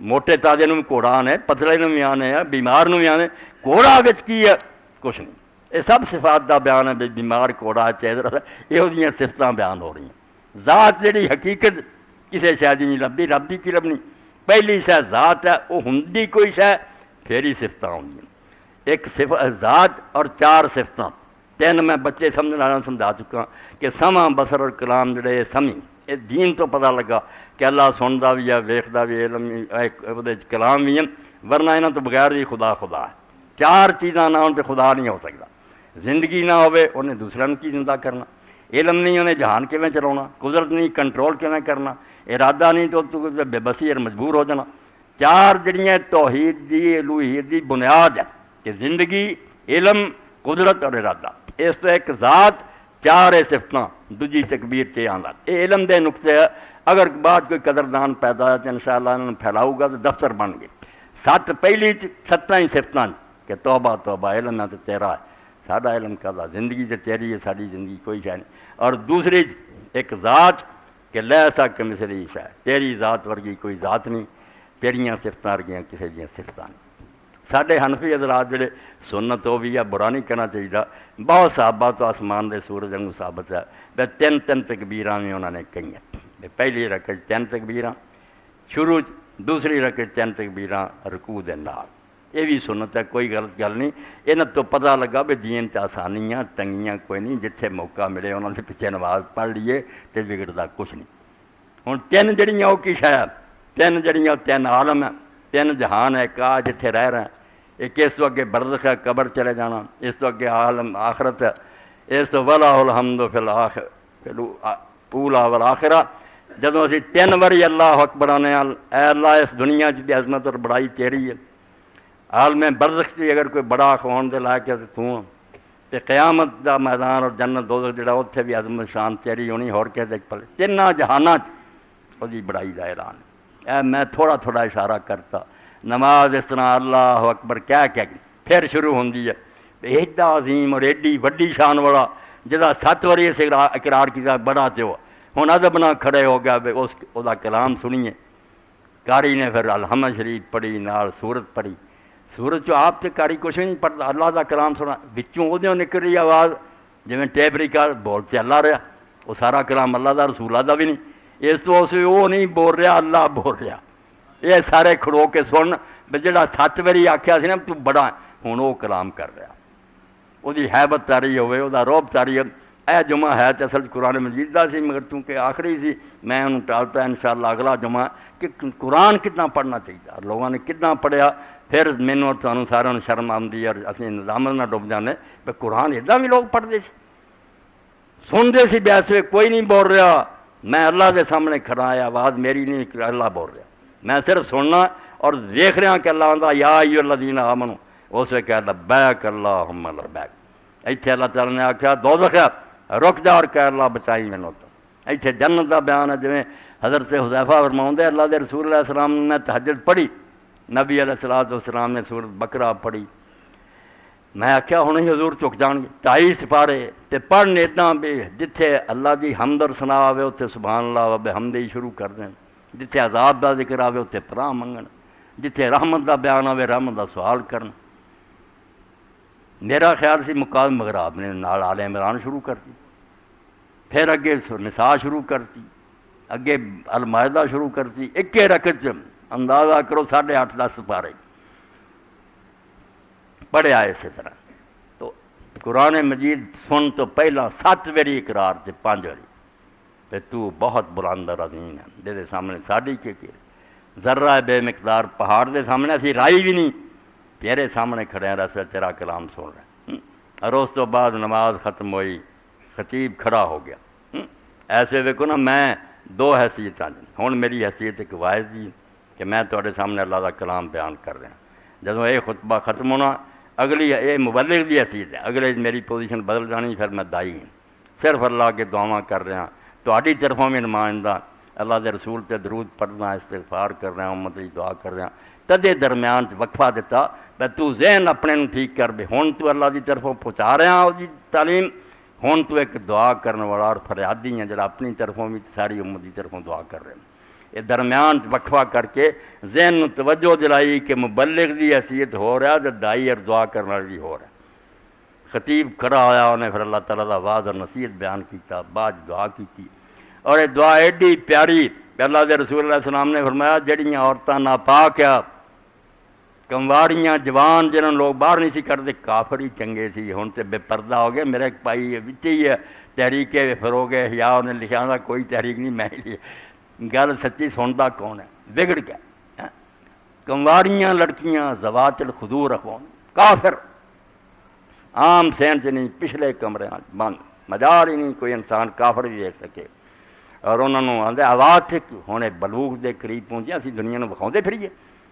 موٹے تازے نوں بھی گھوڑا آنے, پتلے نوں بھی آنے, بیمار نوں بھی آنے, گھوڑا وچ کی ہے کچھ نہیں. یہ سب صفات دا بیان ہے. بیمار گھوڑا چہرہ یہ صفتاں بیان ہو رہی ہیں. ذات جڑی حقیقت کسی شے دی نہیں لبھی, رب دی کی لبنی. پہلی شے ذات ہے, وہ ہوندی کوئی شے پھر ہی صفتاں ہوندیاں. ایک ذات اور 4 صفتاں. 3 میں بچے سمجھنے والوں سمجھا چکا کہ سمع, بصر اور کلام جڑے سمی, یہ دین تو پتہ لگا کہ اللہ سندا بھی ہے, ویکھدا بھی, علم کلام بھی ہے, ورنہ یہاں تو بغیر بھی خدا ہے. 4 چیزاں نہ ہون تے خدا نہیں ہو سکتا. زندگی نہ ہوئے انہیں دوسرے کی زندہ کرنا, علم نہیں انہیں جہان کیویں چلاونا, قدرت نہیں کنٹرول کیویں کرنا, ارادہ نہیں تو بے بسی اور مجبور ہو جانا. 4 جڑیاں توحید دی الوہیت دی بنیاد ہے کہ زندگی, علم, قدرت اور ارادہ. اس تو ایک ذات, 4 صفتاں دوجی تکبیر سے آندا. یہ علم دے نقطے ہے. اگر بعد کوئی قدردان پیدا ہے تو انشاءاللہ انہوں پھیلاؤ گا تو دفتر بن گئے. سات پہلی ستاں ہی صفتاں کہ توبہ توبہ علم ہے تو تیرا ہے، ساڈا علم کدا زندگی تو تیری ہے، ساری زندگی کوئی شے نہیں. اور دوسری ایک ذات کہ لیسا کمثلہ شیء، تیری ذات ورگی کوئی ذات نہیں، تیریاں صفتاں ورگیاں کسی دیاں صفتاں نہیں. ساڈے حنفی حضرات جڑے سنت ہو بھی یا برا نہیں کرنا چاہیے، بہت صحابہ تو آسمان دے سورج وانگوں ثابت ہے بے تین تین تکبیراں بھی انہوں نے کہی، پہلی رکعت 3 تکبیراں شروع، دوسری رکعت 3 تکبیراں رکوع دے نال. یہ بھی سنت ہے، کوئی غلط گل نہیں. انہاں تو پتہ لگا بھی دین چ آسانیاں تنگیاں کوئی نہیں، جتھے موقع ملے انہوں نے پیچھے نماز پڑھ لیے تے بگڑتا کچھ نہیں. ہن تین جڑیاں وہ کی شے، تین جڑیاں 3 عالم ہیں، 3 جہان ہے. ایک جتھے رہ رہے ہیں، ایک اس تو اگے برزخ ہے قبر چلے جانا، اس تو اگے عالم آخرت ہے، اس تو ولا الحمد فی الاولا والآخرہ. جدوں اسی 3 واری اللہ اکبر آنے اے اللہ اس دنیا دی عظمت اور بڑائی تیری ہے، عالم برزخ کی اگر کوئی بڑا کھون دے لائق ہے تو تے قیامت دا میدان اور جنت دوزخ جڑا اتھے بھی عظمت شان تیری ہونی، ہور کہہ دے پلے تیناں جہاناں دی بڑائی دا اعلان. اے میں تھوڑا تھوڑا اشارہ کرتا، نماز اس طرح اللہ اکبر کہہ کے پھر شروع ہوندی ہے. ایڈا عظیم اور ایڈی وڈی شان والا جہاں 7 واری اس اقرار کیا بڑا تو ہن ادب نہ کھڑے ہو گیا اس دا کلام سنیے. قاری نے پھر الحمد شریف پڑھی نال سورت پڑھی، سورت چ آپ تے قاری کچھ نہیں پڑھتا، اللہ دا کلام سنا وچوں اودیوں نکل رہی آواز جویں ٹیپ ریکارڈ بولتے اللہ رہا، وہ سارا کلام اللہ دا رسول اللہ دا بھی نہیں، اس تو اس وہ نہیں بول رہا اللہ بول رہا. یہ سارے کھڑو کے سن بھی جڑا 7 واری آکھیا سی نا تو بڑا ہن وہ کلام کر رہا، وہ دی حیبت تاری ہوئے، وہ دا روب تاری. اے جمعہ ہے تو اصل قرآن مجید دا سی مگر چونکہ آخری سی میں انہوں ٹالتا انشاءاللہ اگلا جمعہ کہ قرآن کتنا پڑھنا چاہیے، لوگوں نے کتنا پڑھیا. پھر مینوں اور تانوں ساروں شرم آمدی اور اسی نظام نہ ڈب جانے کہ قرآن ادا بھی لوگ پڑھتے سی سنتے سی بیسے کوئی نہیں بول رہا، میں اللہ دے سامنے کھڑا ہے، آواز میری نہیں اللہ بول رہا، میں صرف سننا اور دیکھ رہا کہ اللہ آندا یا ایھا الذین آمنو، اس وقت کہہ لبیک اللہم لبیک. ایتھے اللہ تعالیٰ نے آکھیا دوزخ رک جا اور کہہ اللہ بچائی مینوں تو. ایتھے جنت دا بیان ہے جویں حضرت حذیفہ فرماؤندے اللہ دے رسول علیہ السلام نے تہجد پڑھی، نبی علیہ السلام نے سورۃ بقرہ پڑھی. میں آخیا ہوں ہی حضور چک جان گے 2.5 سپارے تے پڑھن اتنا بھی جتھے اللہ دی حمد اور ثنا آوے اتنے سبحان اللہ و بحمدہ شروع کر دیں، جتھے عذاب دا ذکر آوے اتنے پناہ منگن، جتھے رحمت دا بیان آوے رحمت دا سوال کرن. میرا خیال سی مقام مغرب نے نال آل عمران شروع کرتی، پھر اگے نساء شروع کرتی، اگے المائدہ شروع کرتی. ایک رکعت اندازہ کرو 8.5-10 سپارے پڑھیا اسی طرح. تو قرآن مجید سن تو پہلا 7 واری اقرار تے 5 واری کہ تو بہت بلند اور عظیم ہے، جہدے سامنے ساڈی کی ذرہ بے مقدار پہاڑ دے سامنے اسی رائی بھی نہیں، تیرے سامنے کھڑے ہیں رسول تیرا کلام سن رہے ہیں. اور اس تو بعد نماز ختم ہوئی، خطیب کھڑا ہو گیا. ایسے ویکو نا میں 2 حیثیت ہوں میری حیثیت ایک واعظ دی کہ میں تواڈے سامنے اللہ دا کلام بیان کر رہا. جدوں یہ خطبہ ختم ہونا اگلی یہ مبلغ دی حیثیت ہے، اگلے میری پوزیشن بدل جانی، پھر میں دائی ہوں، صرف اللہ کے دعاواں کر رہا. تہاڈی طرفوں بھی نمائندہ اللہ دے رسول تے درود پڑھنا، استغفار کر رہا، امت دی دعا کر رہا. تدے درمیان وقفہ دیتا کہ تو ذہن اپنے نوں ٹھیک کر بھی ہن تو اللہ دی طرفوں پہنچا رہا وہ تعلیم، ہن تو ایک دعا کرنے والا اور فریادی ہیں جڑا اپنی طرفوں بھی ساری امت دی طرفوں دعا کر رہے ہیں. یہ درمیان وقفہ کر کے ذہن نوں توجہ دلائی کہ مبلغ دی حیثیت ہو رہا تے دائی اور دعا کرنے والا بھی ہو رہا. خطیب کھڑا ہویا، انہیں پھر اللہ تعالیٰ دا وعد اور نصیحت بیان کیتا، بعد دعا کیتی. اور یہ دعا ایڈی پیاری کہ اللہ دے رسول علیہ السلام نے فرمایا جڑیاں عورتاں ناپاک آ، کمواڑیاں جوان جنہوں لوگ باہر نہیں سی کرتے، کافر ہی چنگے سی، ہن تے بے پردہ ہو گئے. میرا ایک بھائی وچ ہی ہے تحریک فروغ احیاء نے لکھا تھا کوئی تحریک نہیں، میں ہی گل سچی سنتا کون ہے، بگڑ گیا. کمواڑیاں لڑکیاں ذوات الخدور اخوان کافر، عام سینٹ نہیں، پچھلے کمرے بند، مجال ہی نہیں کوئی انسان کافر بھی دیکھ سکے. اور انہوں نے آدھے آواز تھے ہوں بلوغ دے قریب پہنچے، اسی دنیا میں وکھاؤندے پھریے،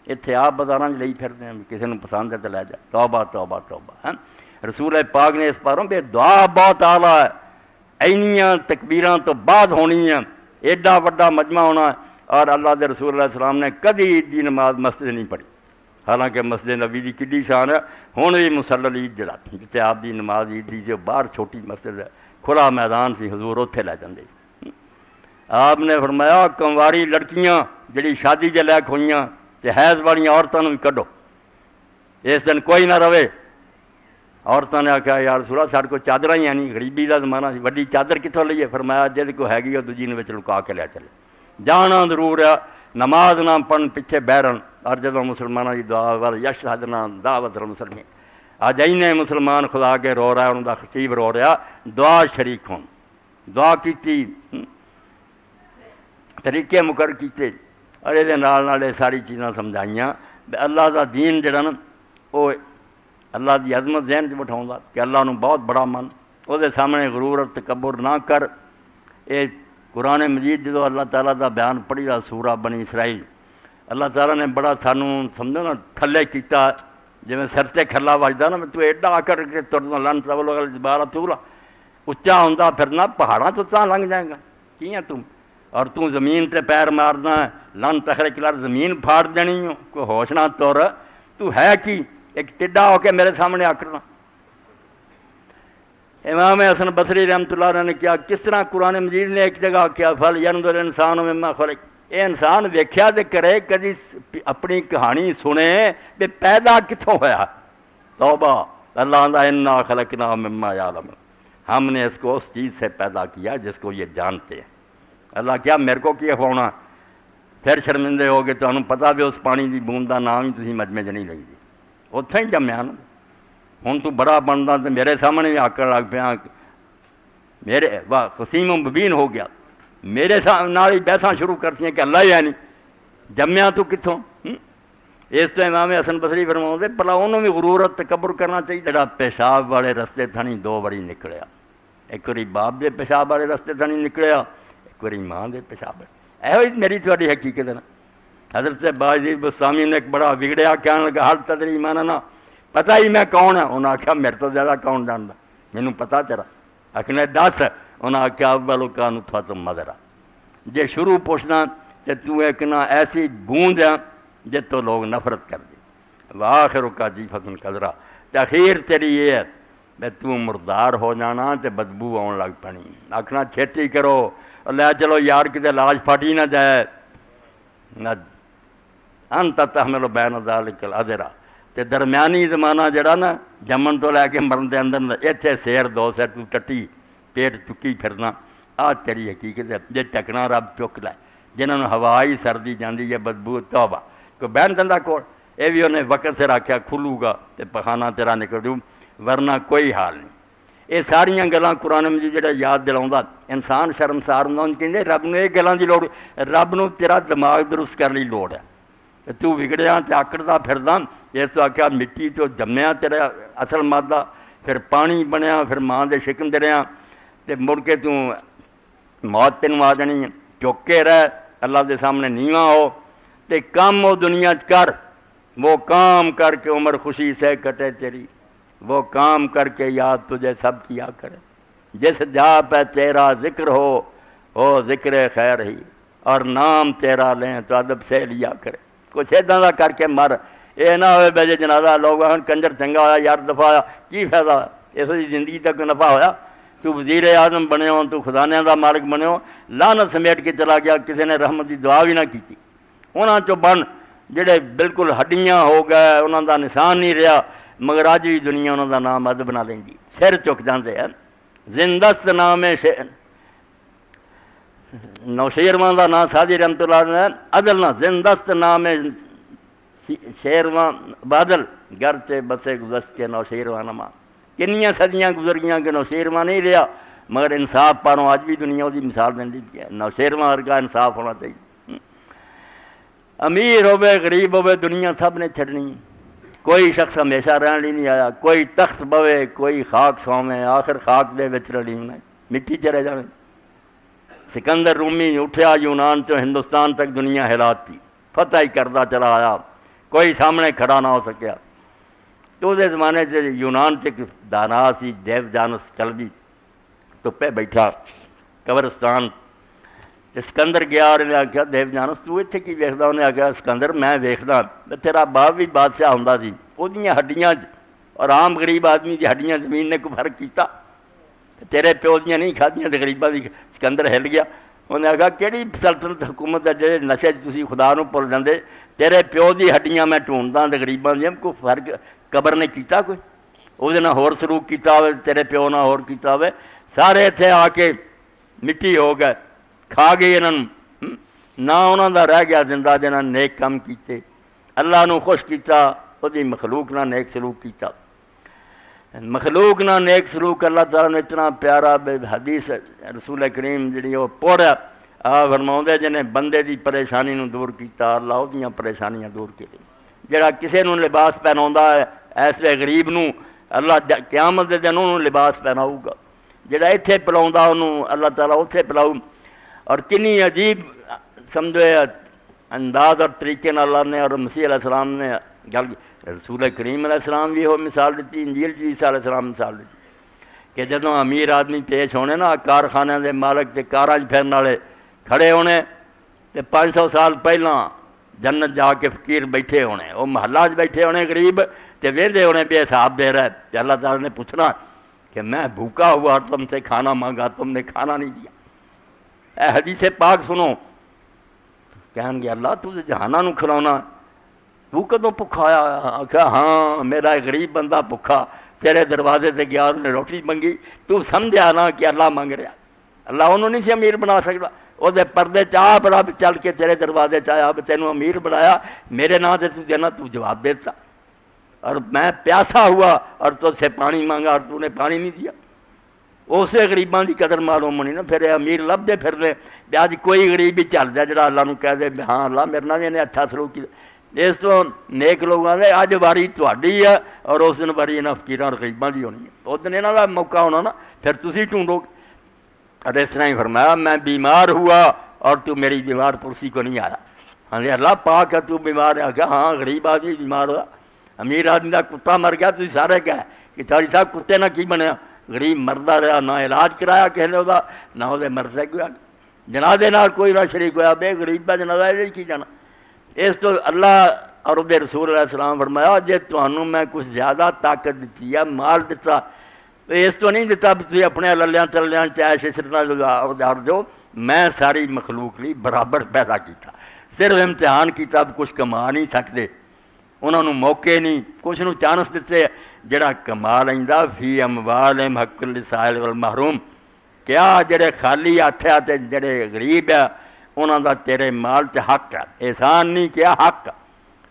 اتنے آپ بازاراں لئی پھرتے ہیں، کسی نے پسند ہے تو لے جا. توبہ توبہ توبہ. رسول پاک نے اس پاروں بے دعا بہت اعلیٰ ہے، اینیاں تکبیراں تو بعد ہونی ہیں، ایڈا وڈا مجمع ہونا ہے. اور اللہ دے رسول علیہ السلام نے کدی عید دی نماز مسجد نہیں پڑھی، حالانکہ مسجد نبی کی کڈی شان ہے. ہن بھی مسلل عید جڑا جتنے آپ دی نماز عید دی جو باہر چھوٹی مسجد ہے کھلا میدان سی حضور اتنے لے جاندے. آپ نے فرمایا کنواری لڑکیاں جڑی شادی دے لائق ہوئیاں تے حیض والی عورتوں بھی کڈو، اس دن کوئی نہ رہے. عورتوں نے آخیا یار رسول اللہ ساڈے کو چادر ہی نہیں، غریبی کا زمانہ سی، وڈی چادر کتوں لئیے؟ فرمایا جہد کو ہے گی وہ دوجی نے لکا کے لے چلے. جانا ضرور ہے، نماز نہ پڑھن پیچھے بہرن. اور جدوں مسلمانوں کی دعا ول یشہدنا دعوت المسلمین، اج اینے مسلمان خدا کے رو رہا ہے، انہوں کا خطیب رو رہا، دعا شریک ہون. دعا کیتی، طریقے مقرر کیتے، اور یہ ساری چیزاں سمجھائیاں. اللہ دا دین جڑا نا وہ اللہ دی عظمت ذہن چ بٹھاؤں کہ اللہ نو بہت بڑا من، وہ سامنے غرور اور تکبر نہ کر. یہ قرآن مجید جدو اللہ تعالیٰ دا بیان پڑھی دا سورہ بنی اسرائیل، اللہ تعالیٰ نے بڑا سانوں سمجھو نا تھلے کیتا، جی سر تے کھلا وجدا نا تو ایڈا آ کر کے ترنا لن سب جبارا تولا اچا ہوندا پھرنا پہاڑاں تو تاں لنگ جائے گا کی ہے تم، اور تو زمین تے پیر مارنا لن تخرے کلار زمین پھاڑ دینی ہو، کوئی ہوش نہ تور، تو ہے کی ایک ٹڈا ہو کے میرے سامنے آکرنا. امام حسن بصری رحمۃ اللہ علیہ نے کیا کس طرح قرآن مجید نے ایک جگہ کیا فل ینظر الانسان مما خلق، اے انسان ویکھیا تے کرے کدی اپنی کہانی سنے کہ پیدا کتوں ہوا. توبہ، اللہ آندا انا خلقنا مما یعلم، ہم نے اس کو اس چیز سے پیدا کیا جس کو یہ جانتے ہیں. اللہ کیا میرے کو کیا کھوانا، پھر شرمندے ہو گئے. تمہیں پتہ بھی اس پانی کی بوند کا نام ہی تھی مجمے چ نہیں لگتی، اتنے ہی جمیا نا. ہوں تو بڑا بنتا تو میرے سامنے بھی آکر لگ پیا، میرے واہ قسیم و مبین ہو گیا، میرے نال ہی بحثاں شروع کرتی ہیں کہ اللہ ہی ہے نہیں، جمیا تو کتوں. اس تو امام حسن بصری فرماؤں بلا انہوں بھی غرورت تکبر کرنا چاہیے. جڑا پیشاب والے رستے تھنی دو باری نکلیا، ایک باری باپ دے پیشاب والے رستے تھنی نکلیا، ایک باری ماں دے پیشاب. یہ میری تھوڑی حقیقت ہے نا. حضرت باعزید بستامی نے ایک بڑا بگڑیا کہنے لگا حل تدری مانا، پتہ ہی میں کون ہے؟ انہیں آخیا میرے تو زیادہ کون جانتا، مینوں پتا تیرا. آخنے دس، انہیں آخیا اولو کا نطفۃ مضغہ، جے شروع پوچھنا کہ تو ایک نہ ایسی بوند ہے جے تو لوگ نفرت کر دی، وآخر کا جیفۃ قذرہ، تاخیر تیری یہ ہے میں تو مردار ہو جانا تے بدبو آن لگ پانی. آخنا چھیتی کرو لے چلو یار کتے لاش پھٹی نہ جائے. انت تحمل بین ذلک الادرہ، تے درمیانی زمانہ جڑا نا جمن تو لے کے مرن دے اندر اتنے سیر دو سیر تو ٹٹی پیٹ چکی پھرنا، آ تیری حقیقت ہے. جے ٹکنا رب چک لائے، جنہوں نے ہوائی سردی جاندی ہے بدبو توبہ کوئی بہن دندا کول، یہ بھی انہیں وقت سے رکھا کھلو گا تے پخانہ تیرا نکل دوں، ورنہ کوئی حال نہیں. یہ ساریاں گلاں قرآن مجید جڑا یاد دلاؤں انسان شرمسار ہوں کہ رب نے یہ گلاں دی لوڑ، رب نو تیرا دماغ درست کرنے کی لوڑ ہے. تو وگڑیا تے آکڑدا پھردا، اس تو آخیا مٹی تو جمیا تیرا اصل مادہ، پھر پانی بنیا، پھر ماں دے شکم دے رہا تے مڑ کے تو موت تینوں آ جانی. چک کے رہ اللہ دے سامنے نیواں ہو تے کام وہ دنیا کر، وہ کام کر کے عمر خوشی سے کٹے تیری، وہ کام کر کے یاد تجھے سب کیا کرے. جس جا پہ تیرا ذکر ہو ذکر خیر ہی، اور نام تیرا لیں تو ادب سے لیا کرے. کچھ ادھا دا کر کے مر، یہ نہ ہوئے بجے جنازہ لوگ کنجر چنگا ہوا یار دفعہ ہوا، کی فائدہ اس کی زندگی تک نفع ہویا؟ تو وزیر اعظم بنے ہو، تو خزانے دا مالک بنے ہو، لعنت سمیٹ کے چلا گیا، کسی نے رحمت دی دعا بھی نہ کی. انہاں چو بن جڑے بالکل ہڈیاں ہو گئے، انہاں دا نشان نہیں رہا، مگر اج بھی دنیا انہاں دا نام ادب نہ لینی، سر چک جاندے ہیں. زندست نام نوشیرواں دا نام سادی رحمت اللہ نے عدل نہ زندست نام شیرواں بادل گرچہ بسے گزشت کے نوشیرواں نما. کنیاں صدیاں گزر گئیاں کہ نوشیرواں نہیں رہا، مگر انصاف پانوں اج بھی دنیا دی مثال دینی ہے. نوشیرواں ورگا انصاف ہونا چاہیے. امیر ہوے غریب ہوے دنیا سب نے چھڈنی، کوئی شخص ہمیشہ رہن لی نہیں آیا. کوئی تخت بوے کوئی خاک سوویں، آخر خاک دے وچ رلی مٹی چلے جانے. سکندر رومی اٹھیا یونان چو ہندوستان تک دنیا ہلاتی، فتح ہی کردا چلا آیا، کوئی سامنے کھڑا نہ ہو سکیا. تو اس زمانے سے یونان سے دانا سی دیو جانس کلبی تو پہ بیٹھا قبرستان سکندر گیا اور انہیں آخیا دیو جانس تو اتنے کی ویکھدا؟ انہیں آخیا سکندر میں ویکھدا تیرا باپ بھی بادشاہ ہوندا سی، وہ ہڈیاں اور عام غریب آدمی کی ہڈیاں زمین نے کوئی فرق کیتا؟ تیرے پیو دیاں نہیں کھادیاں تے غریباں دی۔ سکندر ہل گیا، انہیں آخیا کہڑی سلطنت حکومت ہے جہے نشے تسی خدا نو بھول جاندے؟ تیرے پیو دی ہڈیاں میں ڈھونڈدا تے غریباں دیاں، کوئی فرق قبر نے کیتا؟ کوئی وہ ہور سلوک کیتا ہوئے، تیرے پیو نہ ہور کیتا ہوئے؟ سارے اتنے آ کے مٹی ہو گئے، کھا گئے انہوں نہ انہوں دا رہ گیا زندہ جنہاں نیک کام کیتے، اللہ نو خوش کیتا، وہ مخلوق نہ نیک سلوک کیتا۔ مخلوق نہ نیک سلوک اللہ تعالیٰ نے اتنا پیارا حدیث رسول کریم جڑی وہ پڑھا فرماؤں دے جنہیں بندے دی پریشانی نو دور کیتا، اللہ وہ دیاں پریشانیاں دور کی۔ جڑا کسے نو لباس پہناوندا ہے ایسے غریب نو اللہ قیامت دے دن انہوں لباس پہناؤ گا، جڑا اتنے پلاؤندا انہوں اللہ تعالیٰ اتنے پلاؤ۔ اور کنی عجیب سمجھو انداز اور طریقے نال اللہ نے اور مسیح علیہ السلام نے گل، رسول کریم علیہ السلام بھی وہ مثال دیتی، انجیل چ عیسیٰ علیہ السلام مثال دیتی کہ جدوں امیر آدمی پیش ہونے نا کارخانے دے مالک تے کاراں پھرن والے کھڑے ہونے تے 500 سال پہلاں جنت جا کے فقیر بیٹھے ہونے، وہ محلہ بیٹھے ہونے غریب تے ویندے ہونے بے حساب دے رہے تے اللہ تعالیٰ نے پوچھنا کہ میں بھوکا ہوا اور تم سے کھانا مانگا تم نے کھانا نہیں دیا۔ اے حدیث پاک سنو، کہن گے اللہ تو جہاناں نو کھلاونا، تو کدوں بھکھا آیا؟ آخیا ہاں میرا ایک غریب بندہ بھکھا تیرے دروازے سے گیا، انہوں نے روٹی منگی، تو سمجھا نا کہ اللہ مانگ رہا، اللہ انہوں نہیں سی امیر بنا سکتا، وہ پردے چاہ رب چل کے تیرے دروازے چاہیا تینوں امیر بنایا، میرے نام سے تو دینا، تو جواب دیتا، اور میں پیاسا ہوا اور تو سے پانی مانگا اور تو نے پانی نہیں دیا۔ اسے غریباں دی قدر معلوم ہونی نا، پھر امیر لبدے پھر لے اج کوئی غریب ہی چل جائے جڑا اللہ نو کہہ دے ہاں اللہ میرے نال انہیں اچھا سلوک کیا۔ اس تو نیک لوگوں نے اج واری تہاڈی ہے اور اس دن واری انہاں فقیراں اور غریباں دی ہونی ہے، اس دن انہاں دا موقع ہونا نا، پھر تسی ڈھونڈو گے۔ اور اس طرح ہی فرمایا میں بیمار ہوا اور تو میری بیمار پرسی کو نہیں آیا۔ ہاں جی اللہ پاک ہے، تو بیمار ہے؟ کہا ہاں غریب آدمی بیمار ہوا، امیر آدمی کا کتا مر گیا، تھی سارے کہا کہ چاری صاحب کتے نہ کی بنیا، غریب مردہ رہا، نہ علاج کرایا کسی نے وہ، نہ وہ مرد گیا، جنازے نال کوئی نہ شریک ہوا، بے غریب کا جنازہ کی جانا۔ اس تو اللہ اور وہ رسول علیہ السلام فرمایا جی تمہوں میں کچھ زیادہ طاقت دیتی ہے، مال دیتا، تو اس تو نہیں دیتا تھی اپنے للیاں چلیاں چائے ششرنا گزار دو، میں ساری مخلوق لی برابر پیدا کیتا، صرف امتحان کیتا، کچھ کما نہیں سکتے، انہوں نے موقع نہیں، کچھ نو چانس دیتے، جڑا کما لیندا فی اموالہم حق للسائل والمحروم، کیا جڑے خالی ہاتھ ہے تے جڑے غریب ہے انہوں دا تیرے مال تے حق ہے، احسان نہیں کیا حق،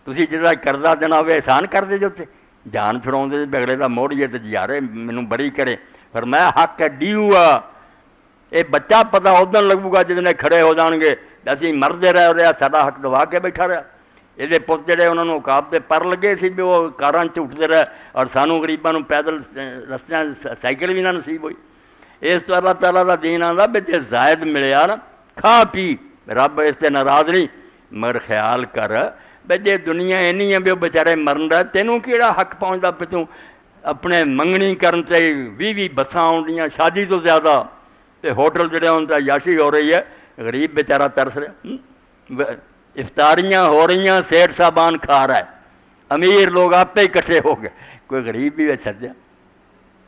تسی جڑا کردہ دینا ہوئے احسان کر دے جو تے جان چھڑاؤں دے بغلے دا موڑیے تے جیارے منوں بڑی کرے، پر میں حق ہے ڈیو ہے، اے بچہ پتہ ادن لگو گا جتنے کھڑے ہو جان گے اسی مردے رہے رہا ساڈا حق دوا کے بیٹھا رہا، یہ پت جڑے انہوں نے عقاب دے پر لگے سی بھی وہ کاراں چ اٹھتے رہے اور سانو غریباں نوں پیدل رستیاں سائیکل بھی نہ نصیب ہوئی۔ اس تو اللہ تعالیٰ دا دین آندا بھی جے زائد ملیا نا کھا پی، رب اس تے ناراض نہیں، مگر خیال کر بھی جے دنیا اینی ہے بھی وہ بیچارے مرن رہے، تینوں کیڑا حق پہنچدا پہ تو اپنے منگنی کرن تے 20 بساں آؤندیاں شادی تو زیادہ تے ہوٹل جڑے ہون تے عیاشی ہو رہی ہے، غریب بیچارہ ترس رہا، افطاریاں ہو رہی ہیں، سیٹ صاحبان کھا رہا ہے، امیر لوگ آپ ہی اکٹھے ہو گئے، کوئی غریب بھی چھڈیا،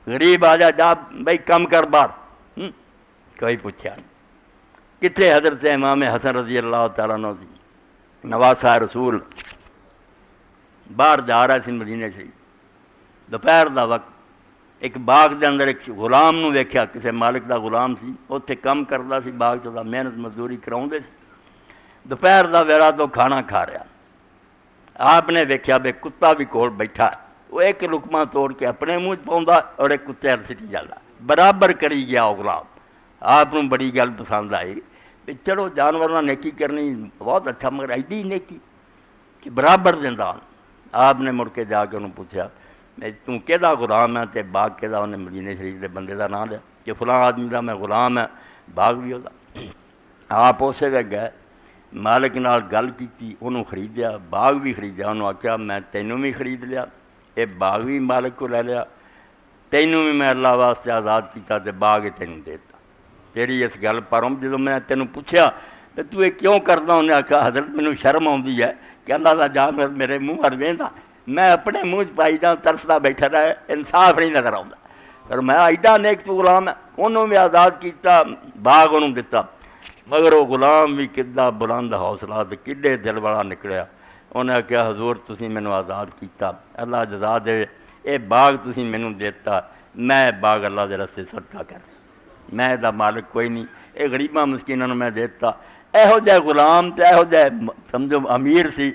غریب آ جا بھائی کم کر باہر، کوئی پوچھا نہیں۔ کتنے حضرت امام حسن رضی اللہ تعالیٰ عنہ دی نواسہ رسول باہر جا رہا سی مدینے سے، دوپہر دا وقت ایک باغ دے اندر ایک غلام نو ویکھیا، کسی مالک دا غلام سی، اتنے کم کردا سی، باغ چ محنت مزدوری کراؤندے سی، دوپہر دا ویلا تو کھانا کھا رہا، آپ نے ویکھیا بے کتا بھی کول بیٹھا، وہ ایک لقمہ توڑ کے اپنے منہ پاؤندا اور ایک کتے سٹی جالا، برابر کری گیا وہ غلام۔ آپ کو بڑی گل پسند آئی کہ چلو جانور نہ نیکی کرنی بہت اچھا، مگر ایڈی نیکی کہ برابر دینا۔ آپ نے مڑ کے جا کے انہوں پوچھا توں کہدا غلام ہے تے باغ کہدا، انہیں مدینے شریف دے بندے دا نام لیا کہ فلاں آدمی دا میں غلام ہے، باغ بھی ہوتا۔ آپ اسے وقت گئے، مالک نال گل کیتی، انہوں خریدیا، باغ بھی خریدیا، انہوں آخیا میں تینوں بھی خرید لیا، یہ باغ بھی مالک کو لے لیا، تینوں بھی میں اللہ واسطے آزاد کیتا تے باغ تینوں دیتا۔ تیری اس گل پر جدو میں تینوں پوچھا تو یہ کیوں کرنا؟ انہیں آخیا حضرت مینوں شرم آتی ہے کہ اللہ کا جانور میرے منہ ور وہدا، میں اپنے منہ پائی جا ترسدا بیٹھا رہا، انصاف نہیں نظر آتا۔ پر میں ایڈا نیک تو غلام ہے، انہوں بھی آزاد کیتا، باغ انہوں دتا، مگر وہ غلام بھی کدا بلند حوصلہ تے کڈے دل والا نکلیا۔ انہیں آخیا حضور تسی مینوں آزاد کیتا، اللہ جزا دے، یہ باغ تسی مینوں دیتا، میں باغ اللہ دے رستے صدقہ کر، میں دا مالک کوئی نہیں، یہ غریباں مسکیناں نوں میں دیتا۔ یہو جہ غلام تے یہو جہ سمجھو امیر سی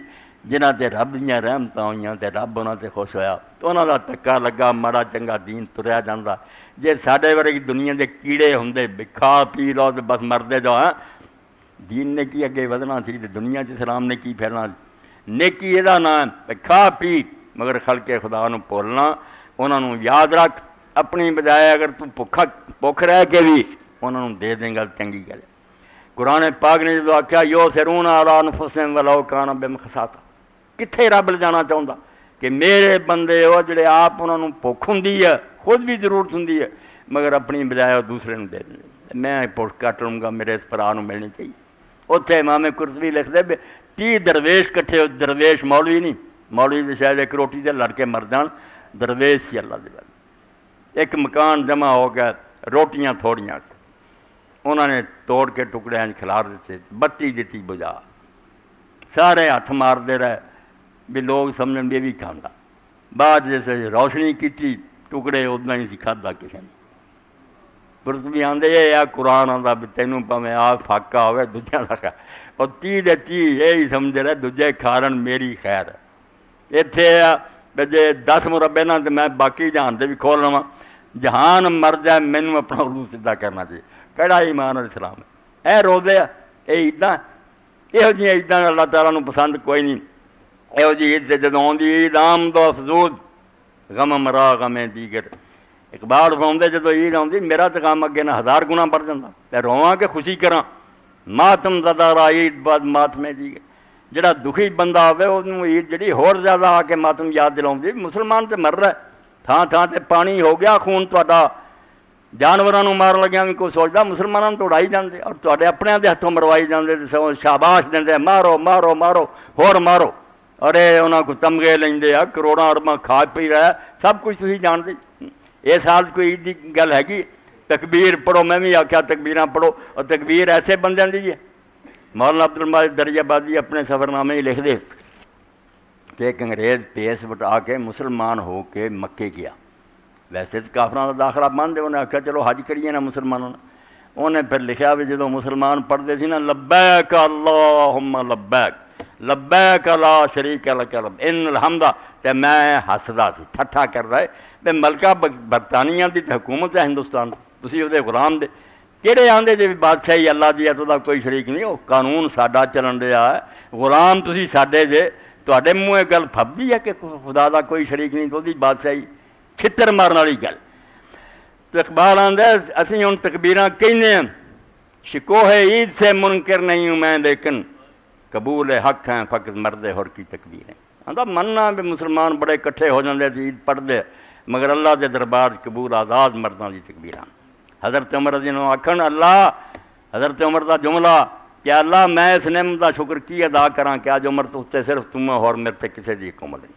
جنہاں تے رب دیاں رحمتاں ہوئیاں تے رب انہاں تے خوش ہویا، تو انہاں دا ٹکا لگا، ماڑا چنگا دین تریا جاندا۔ جے ساڈے ورگی دنیا دے کیڑے ہوندے کھا پی لو تے بس مردے جاؤ، دین نے کی اگے ودنا سی تے دنیا چ اسلام نے کی پھیلنا۔ نیکی یہ نام ہے کھا پی، مگر خلق خدا نو بھولنا، انہاں نوں یاد رکھ، اپنی بجائے اگر تو بھوک رہ کے بھی انہاں نوں دے دیں گا چنگی گل۔ قرآن پاک نے جدو آخیا یؤثرون علی انفسہم ولو کان بہم خصاصہ، کتنے رب لے جانا چاہتا کہ میرے بندے وہ جڑے آپ انہوں نے بھوک ہوں ہے، خود بھی ضرورت ہوں ہے، مگر اپنی بجائے دوسرے نے دے دیں، میں بھوک کٹ لوں گا، میرے اس بھرا ملنی چاہیے۔ اتنے امام قرطبی لکھ دے 30 درویش کٹھے ہو، درویش مولوی نہیں، مولوی تو شاید ایک روٹی سے لڑ کے مر جان، درویش ہی اللہ دے بل۔ ایک مکان جمع ہو گیا، روٹیاں تھوڑیاں انہوں نے توڑ کے ٹکڑے کھلار دیتے، بتی دیتی بجا، سارے ہاتھ مار دے رہے بھی لوگ سمجھن بھی کھانا، بعد جیسے روشنی کی ٹکڑے ادنا ہی سی کھادا کسی نے۔ قرطبی آندے یہ قرآن آتا بھی تینوں پاویں آپ فاقہ ہوئے دوجا لگا، اور 30 دے 30 یہی سمجھ رہے دوجے کھارن میری خیر ہے۔ اتنے جی 10 مربے نہ تو میں باقی جہان سے بھی کھول لوا، جہان مر جائے مینوں اپنا اردو سیدھا کرنا چاہیے، کہڑا ایمان اور اسلام ہے؟ اے روزے یہ عیداں، یہو جی عیداں اللہ تعالیٰ نو پسند کوئی نہیں۔ یہو جی عید سے جدوں آؤندی عید آمد و افزود غم مرا غم دیگر، اقبال فرماؤندے جدوں عید آؤندی میرا تو غم اگے نہ 1000 گنا بڑھ جاتا، تے رواں کہ خوشی کراں، ماتم زدہ را عید بعد ماتم دیگر۔ جڑا دکھی بندہ ہوئے انہوں عید جڑی ہور زیادہ آ کے ماتم یاد دلاؤندی، مسلمان تے مر رہا ہے، تھان تھان تے پانی ہو گیا خون تہاڈا، جانوراں مار لگیا بھی کوئی سوچتا، مسلمانوں تو اڑائی جاندے اور تہاڈے اپنے دے ہتھوں مروائی جاندے، شاباش دے مارو مارو مارو ہور مارو، ارے انہاں کو تمغے لیندے آ، کروڑاں ارباں کھا پی رہا ہے، سب کچھ تسی جانتے۔ یہ سال کوئی عید دی گل ہے تکبیر پڑھو، میں بھی آخیا تکبیراں پڑھو، اور تکبیر ایسے بندیاں دی ہے۔ مولانا عبد الماجد دریا بادی اپنے سفر نامے ہی لکھ دے کہ ایک انگریز پیس بٹا کے مسلمان ہو کے مکے گیا، ویسے تو کافراں دا داخلہ بند ہے، انہیں آخیا چلو حج کریے نا مسلمانوں نے، انہیں پھر لکھا بھی جدو مسلمان پڑھتے سی نا لبیک اللہم لبیک لبیک لا شریک لک ان الحمد، تے میں ہسدا سی ٹھٹھا کر رہا ہے بھی ملکہ برطانیہ دی حکومت ہے ہندوستان، تسی وہ غلام دے کہڑے آندے جی بادشاہی اللہ دی ہے تو کوئی شریک نہیں، وہ قانون ساڈا چلن دیا ہے، غلام تسی ساڈے جے، تواڈے منہ گل پھبدی ہے کہ خدا دا کوئی شریک نہیں تو دی بادشاہی، چھتر مارن والی گل۔ تو اقبال آندا اسی ہن تکبیراں کہنے ہیں، شکوہ عید سے منکر نہیں ہوں میں لیکن قبول حق ہیں فقط مرد حر کی تکبیریں۔ آندا مننا بھی مسلمان بڑے کٹھے ہو جاندے عید پڑھدے، مگر اللہ دے دربار قبول آزاد مرداں دی تکبیراں۔ حضرت عمر رضی اللہ عنہ آکھن اللہ، حضرت عمر دا جملہ کہ اللہ میں اس نعمت دا شکر کی ادا کراں کہ اج عمر تو تے صرف تم اور میرے تے کسے دی حکومت نہیں۔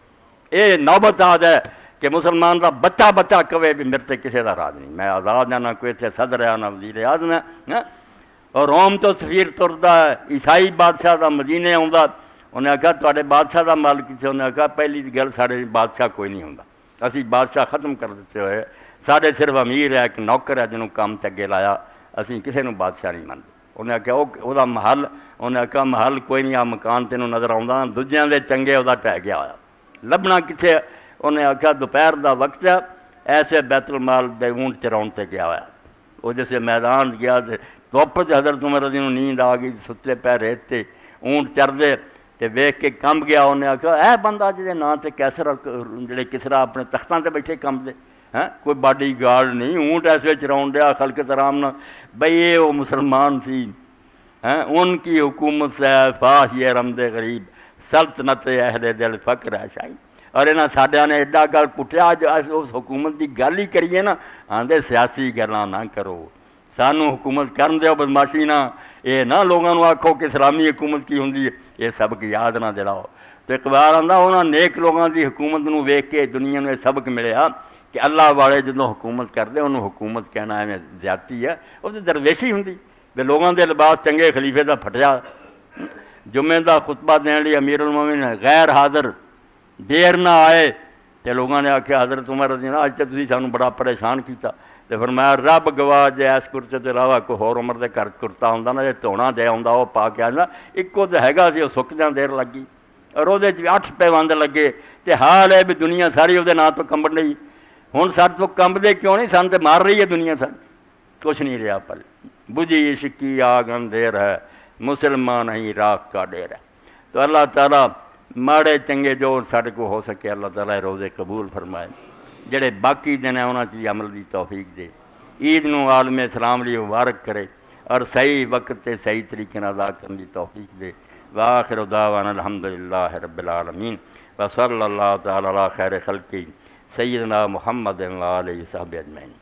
اے نوبت آ جائے کہ مسلمان دا بچہ بچہ کہے بھی میرے تے کسے دا راج نہیں، میں آزاد ہاں، نہ کوئی اتنے صدر ہے نہ وزیر اعظم ہے۔ اور روم تو سفیر تردا ہے، عیسائی بادشاہ دا مدینے آوندا، انہیں آخیا تواڈے بادشاہ دا مال کتنے؟ انہیں آخیا پہلی گل ساڈے بادشاہ کوئی نہیں ہوندا، اسی بادشاہ ختم کر دیتے ہوئے، ساڈے صرف امیر ہے ایک نوکر ہے جنہوں کام تے اگے لایا، اسی کسے نوں بادشاہ نہیں منتے۔ انہیں آخیا وہ دا محل، انہیں آخیا محل کوئی نہیں، آ مکان تینوں نظر آوندا، دوجیاں دے چنگے وہ ٹہ گیا ہوا، لبنا کتنے؟ انہیں آخیا دوپہر دا وقت ہے، ایسے بیت المال دے اونٹ چراؤن تے گیا ہوا، وہ جیسے میدان گیا دھوپ چ حضرت عمر رضی اللہ نیند آ گئی، ستے پہ ریت تے اونٹ چردے تے ویکھ کے کمب گیا، انہیں آخیا اے بندہ جہے نا تے کیسر جڑے کسرا اپنے تختاں تے بیٹھے کمب دے، کوئی باڈی گارڈ نہیں، اونٹ ایسے چراؤن دیا خلقت آرام نہ، بھئی یہ وہ مسلمان سی، ان کی حکومت سے فاش یہ رمد غریب سلطنت اہل دل فقر ہے شاہی۔ اور یہاں ساڈیاں نے ایڈا گل پٹیا، اس حکومت کی گل ہی کریے نا، آندے سیاسی گلاں نہ کرو، سانوں حکومت کرن دیو بدماشی نہ، یہ نہ لوگوں کو آکھو کہ اسلامی حکومت کی ہوندی ہے، یہ سبق یاد نہ دلاؤ۔ تو اقبال آندا انہاں نیک لوگوں کی حکومت نو ویکھ کے دنیا میں سبق ملیا کہ اللہ والے جدوں حکومت کرتے انہوں حکومت کہنا ہے زیادتی ہے، وہ تو درویشی ہوندی کہ لوگوں دے لباس چنگے خلیفے دا پھٹیا، جمعے دا خطبہ دین لی امیر المومنین غیر حاضر دیر نہ آئے تے لوگوں نے آکھیا حضرت عمر رضی اللہ اج تے تسی سانوں بڑا پریشان کیتا، تے فرمایا رب گواہ جے اس کرتے تے علاوہ کوئی ہور عمر دے گھر کرتا ہوندا نا، جے دھونا دے آوندا وہ پا کے آندا اکو تے ہیگا سی، وہ سک جان دیر لگی اور وہ 8 پیوند لگے، تے حال ہے بھی دنیا ساری وہ نام تو کمبن رہی۔ ہن سارے تو کمبدے کیوں نہیں؟ سن تے مار رہی ہے دنیا، سن کچھ نہیں رہا پل بجھی عشق کی آگ اندھیر ہے، مسلمان ہی راکھ کا ڈیر ہے۔ تو اللہ تعالیٰ ماڑے چنگے جو سارے کو ہو سکے اللہ تعالیٰ روزے قبول فرمائے، جڑے باقی دن ہیں انہاں چ عمل دی توفیق دے، عید نو عالم اسلام لیے مبارک کرے اور صحیح وقت تے صحیح طریقے ادا کرنے کی توفیق دے۔ وآخر دعوانا الحمدللہ رب العالمین وصلی اللہ تعالی علی خیر خلقہ سیدنا محمد وآلہ وصحبہ اجمعین۔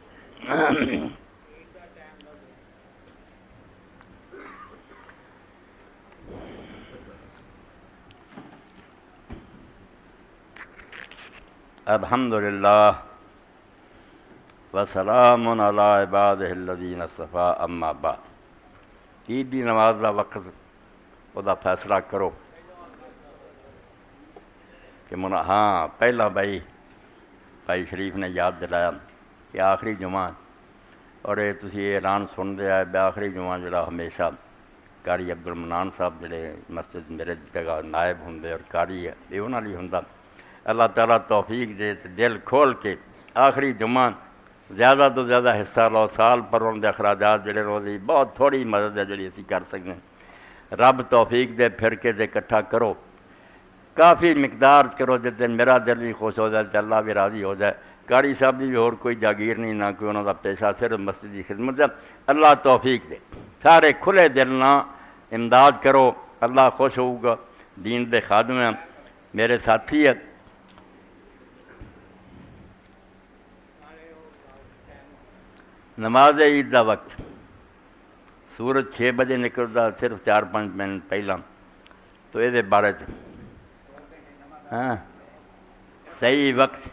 الحمدللہ وسلام علی عبادہ الذین اصطفیٰ اما بعد۔ عید دی نماز دا وقت وہ فیصلہ کرو کہ ہاں پہلا بھائی شریف نے یاد دلایا کہ آخری جمعہ اور یہ تسی اعلان سن دے آئے بے آخری جمعہ جڑا ہمیشہ قاری عبد المنان صاحب جڑے مسجد میرے جگہ نائب ہوندے اور قاری ہے یہ انہاں لئی ہوندا۔ اللہ تعالیٰ توفیق دے دل کھول کے آخری جمعہ زیادہ تو زیادہ حصہ لو، سال پر ان دے اخراجات جڑے روزی بہت تھوڑی مدد ہے جڑی اسی کر سکتے ہیں، رب توفیق دے پھر کے دے اکٹھا کرو، کافی مقدار کرو جس دن میرا دل بھی خوش ہو جائے تے اللہ بھی راضی ہو جائے۔ قاری صاحب دی بھی اور کوئی جاگیر نہیں، نہ کوئی انہوں دا پیشہ، صرف مسجد کی خدمت ہے۔ اللہ توفیق دے، سارے کھلے دل نہ امداد کرو، اللہ خوش ہوگا۔ دین دے خادم ہیں، میرے ساتھی ہے، نماز عید دا وقت سورج 6 بجے نکلتا، صرف 4-5 منٹ پہلا، تو یہ بارے ہاں صحیح وقت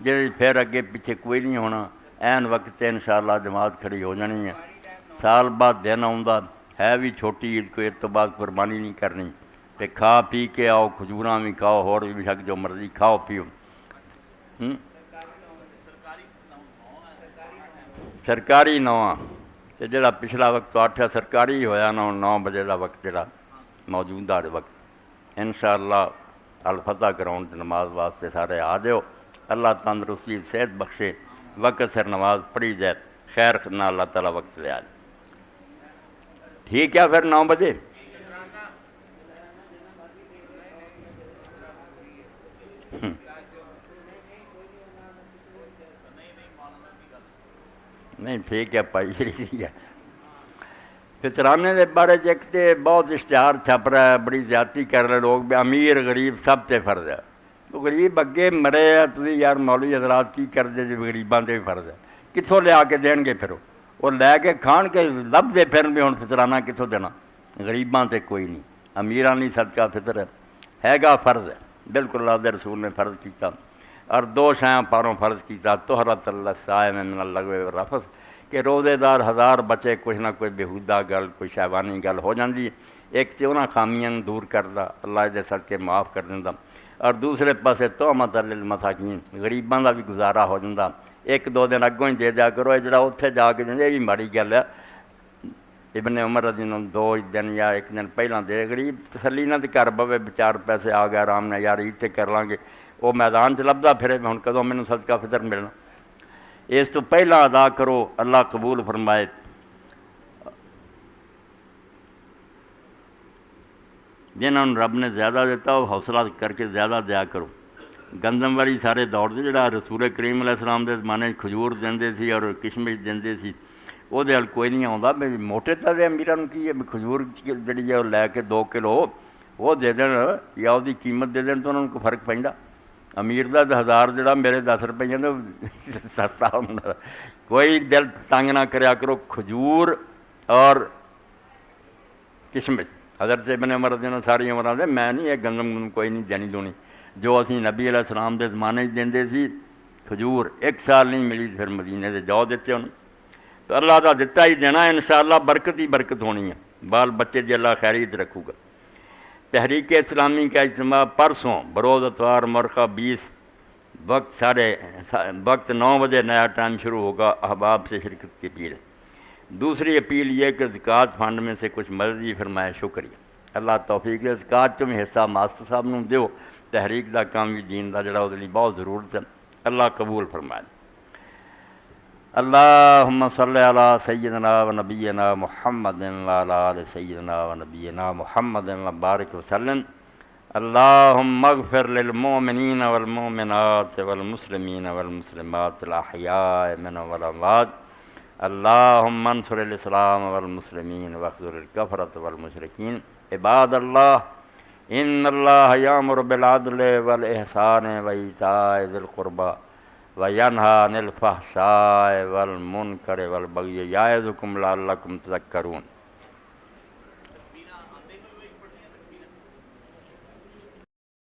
جی پھر اگے پیچھے کوئی نہیں ہونا، این وقت تے انشاءاللہ جماعت کھڑی ہو جانی ہے۔ سال بعد دن آؤں ہے بھی چھوٹی عید کو، اس تو بعد قربانی نہیں کرنی، تے کھا پی کے آؤ، کھجوراں بھی کھاؤ، اور بھی شک جو مرضی کھاؤ پیو۔ سرکاری 9 تے جڑا پچھلا وقت 8 سرکاری ہویا نا، 9 بجے دا وقت جڑا موجودہ وقت انشاءاللہ الفتح گراؤنڈ نماز واسطے سارے آ جاؤ۔ اللہ تندرستی صحت بخشے، وقت سر نماز پڑھی جائے، خیر نہ اللہ تعالیٰ وقت لے آ جائے۔ ٹھیک ہے پھر 9 بجے نہیں ٹھیک ہے پائی شریف ہے۔ فطرانے دے بارے ایک تے بہت اشتہار چھپ رہا ہے، بڑی زیادتی کر رہے لوگ بھی، امیر غریب سب تے فرض ہے۔ تو غریب اگے مرے ہے، تھی یار مولوی حضرات کی کر دے جو غریباں تے بھی فرض ہے، کتوں لیا کے دین گے پھر وہ لے کے کھان کے لب دے پھر بھی ہوں فطرانہ کتوں دینا؟ غریباں تے کوئی نہیں، امیراں نہیں صدقہ فطر ہے گا فرض ہے، بالکل اللہ دے رسول نے فرض کیتا۔ اور 2 شیاں پاروں فرض کیتا، طہرۃ للصائم من اللغو والرفث، کہ روزے دار 1000 بچے کچھ نہ کوئی بےہودہ گل، کوئی شہوانی گل ہو جاندی ہے، ایک تے انہاں خامیاں دور کردا، اللہ دے صدقے معاف کر دیندا، اور دوسرے پاسے تہمت للمساکین، غریباں دا بھی گزارا ہو جاندا۔ 1-2 دن اگوں ہی دے دیا کرو، جڑا اتھے جا کے دے بھی ماڑی گل ہے۔ ابن عمر رضی اللہ عنہ 2 دن یا 1 دن پہلا دے، غریب تسلی نہ کر بوے، 4 پیسے آ گئے آرام نے، یار عید تے کر لیں گے، وہ میدان چ لبدا پھرے ہن کدوں مینوں صدقہ فطر ملنا، اس تو پہلا ادا کرو، اللہ قبول فرمائے۔ جنہوں نے رب نے زیادہ دیتا وہ حوصلہ کر کے زیادہ دیا کرو۔ گندم والی سارے دوڑ دے، جڑا رسول کریم علیہ السلام دے زمانے کھجور دیندے سی اور کشمش دیندے سی، وہ دے کوئی نہیں آتا، بھی موٹے تازے امیران کی ہے، کھجور جڑی ہے وہ لے کے 2 کلو وہ دے دین یا وہ قیمت دے دین تو انہوں کو فرق پیندا۔ امیر دا 1000 جڑا میرے 10 روپیے تو سستا ہوں۔ کوئی دل تنگ نہ کریا کرو، کھجور اور کشمش حضرت ابن عمر رضی اللہ عنہ ساری عمر آدھے میں نہیں یہ گندم کوئی نہیں دینی دونی جو اسی نبی علیہ السلام دے زمانے دیندے سی کھجور 1 سال نہیں ملی پھر مدینے سے جو دیتے انہوں تو اللہ کا دتا ہی دینا ہے انشاءاللہ برکت ہی برکت ہونی ہے بال بچے دی اللہ خیریت رکھو گا تحریک اسلامی کا اجتماع پرسوں بروز اتوار مرخہ 20 وقت 9 بجے نیا ٹائم شروع ہوگا احباب سے شرکت کی اپیل ہے دوسری اپیل یہ کہ زکوٰۃ فنڈ میں سے کچھ مرضی فرمائے شکریہ اللہ توفیق دے زکوٰۃ چوں بھی حصہ ماسٹر صاحب نوں دیو تحریک دا کام بھی دین دا جڑا اس لیے بہت ضرورت ہے اللہ قبول فرمائے اللہم صلی علی سیدنا و نبینا محمد وعلی آل سیدنا و نبینا محمد بارک وسلم اللہم اغفر للمؤمنین والمؤمنات والمسلمین والمسلمات الاحیاء منهم والاموات اللہم انصر الاسلام والمسلمین واخذل الکفرۃ والمشرکین عباد اللہ ان اللہ یامر بالعدل والاحسان وایتاء ذی القربى وینہی عن الفحشاء والمنکر والبغی یعظکم لعلکم تذکرون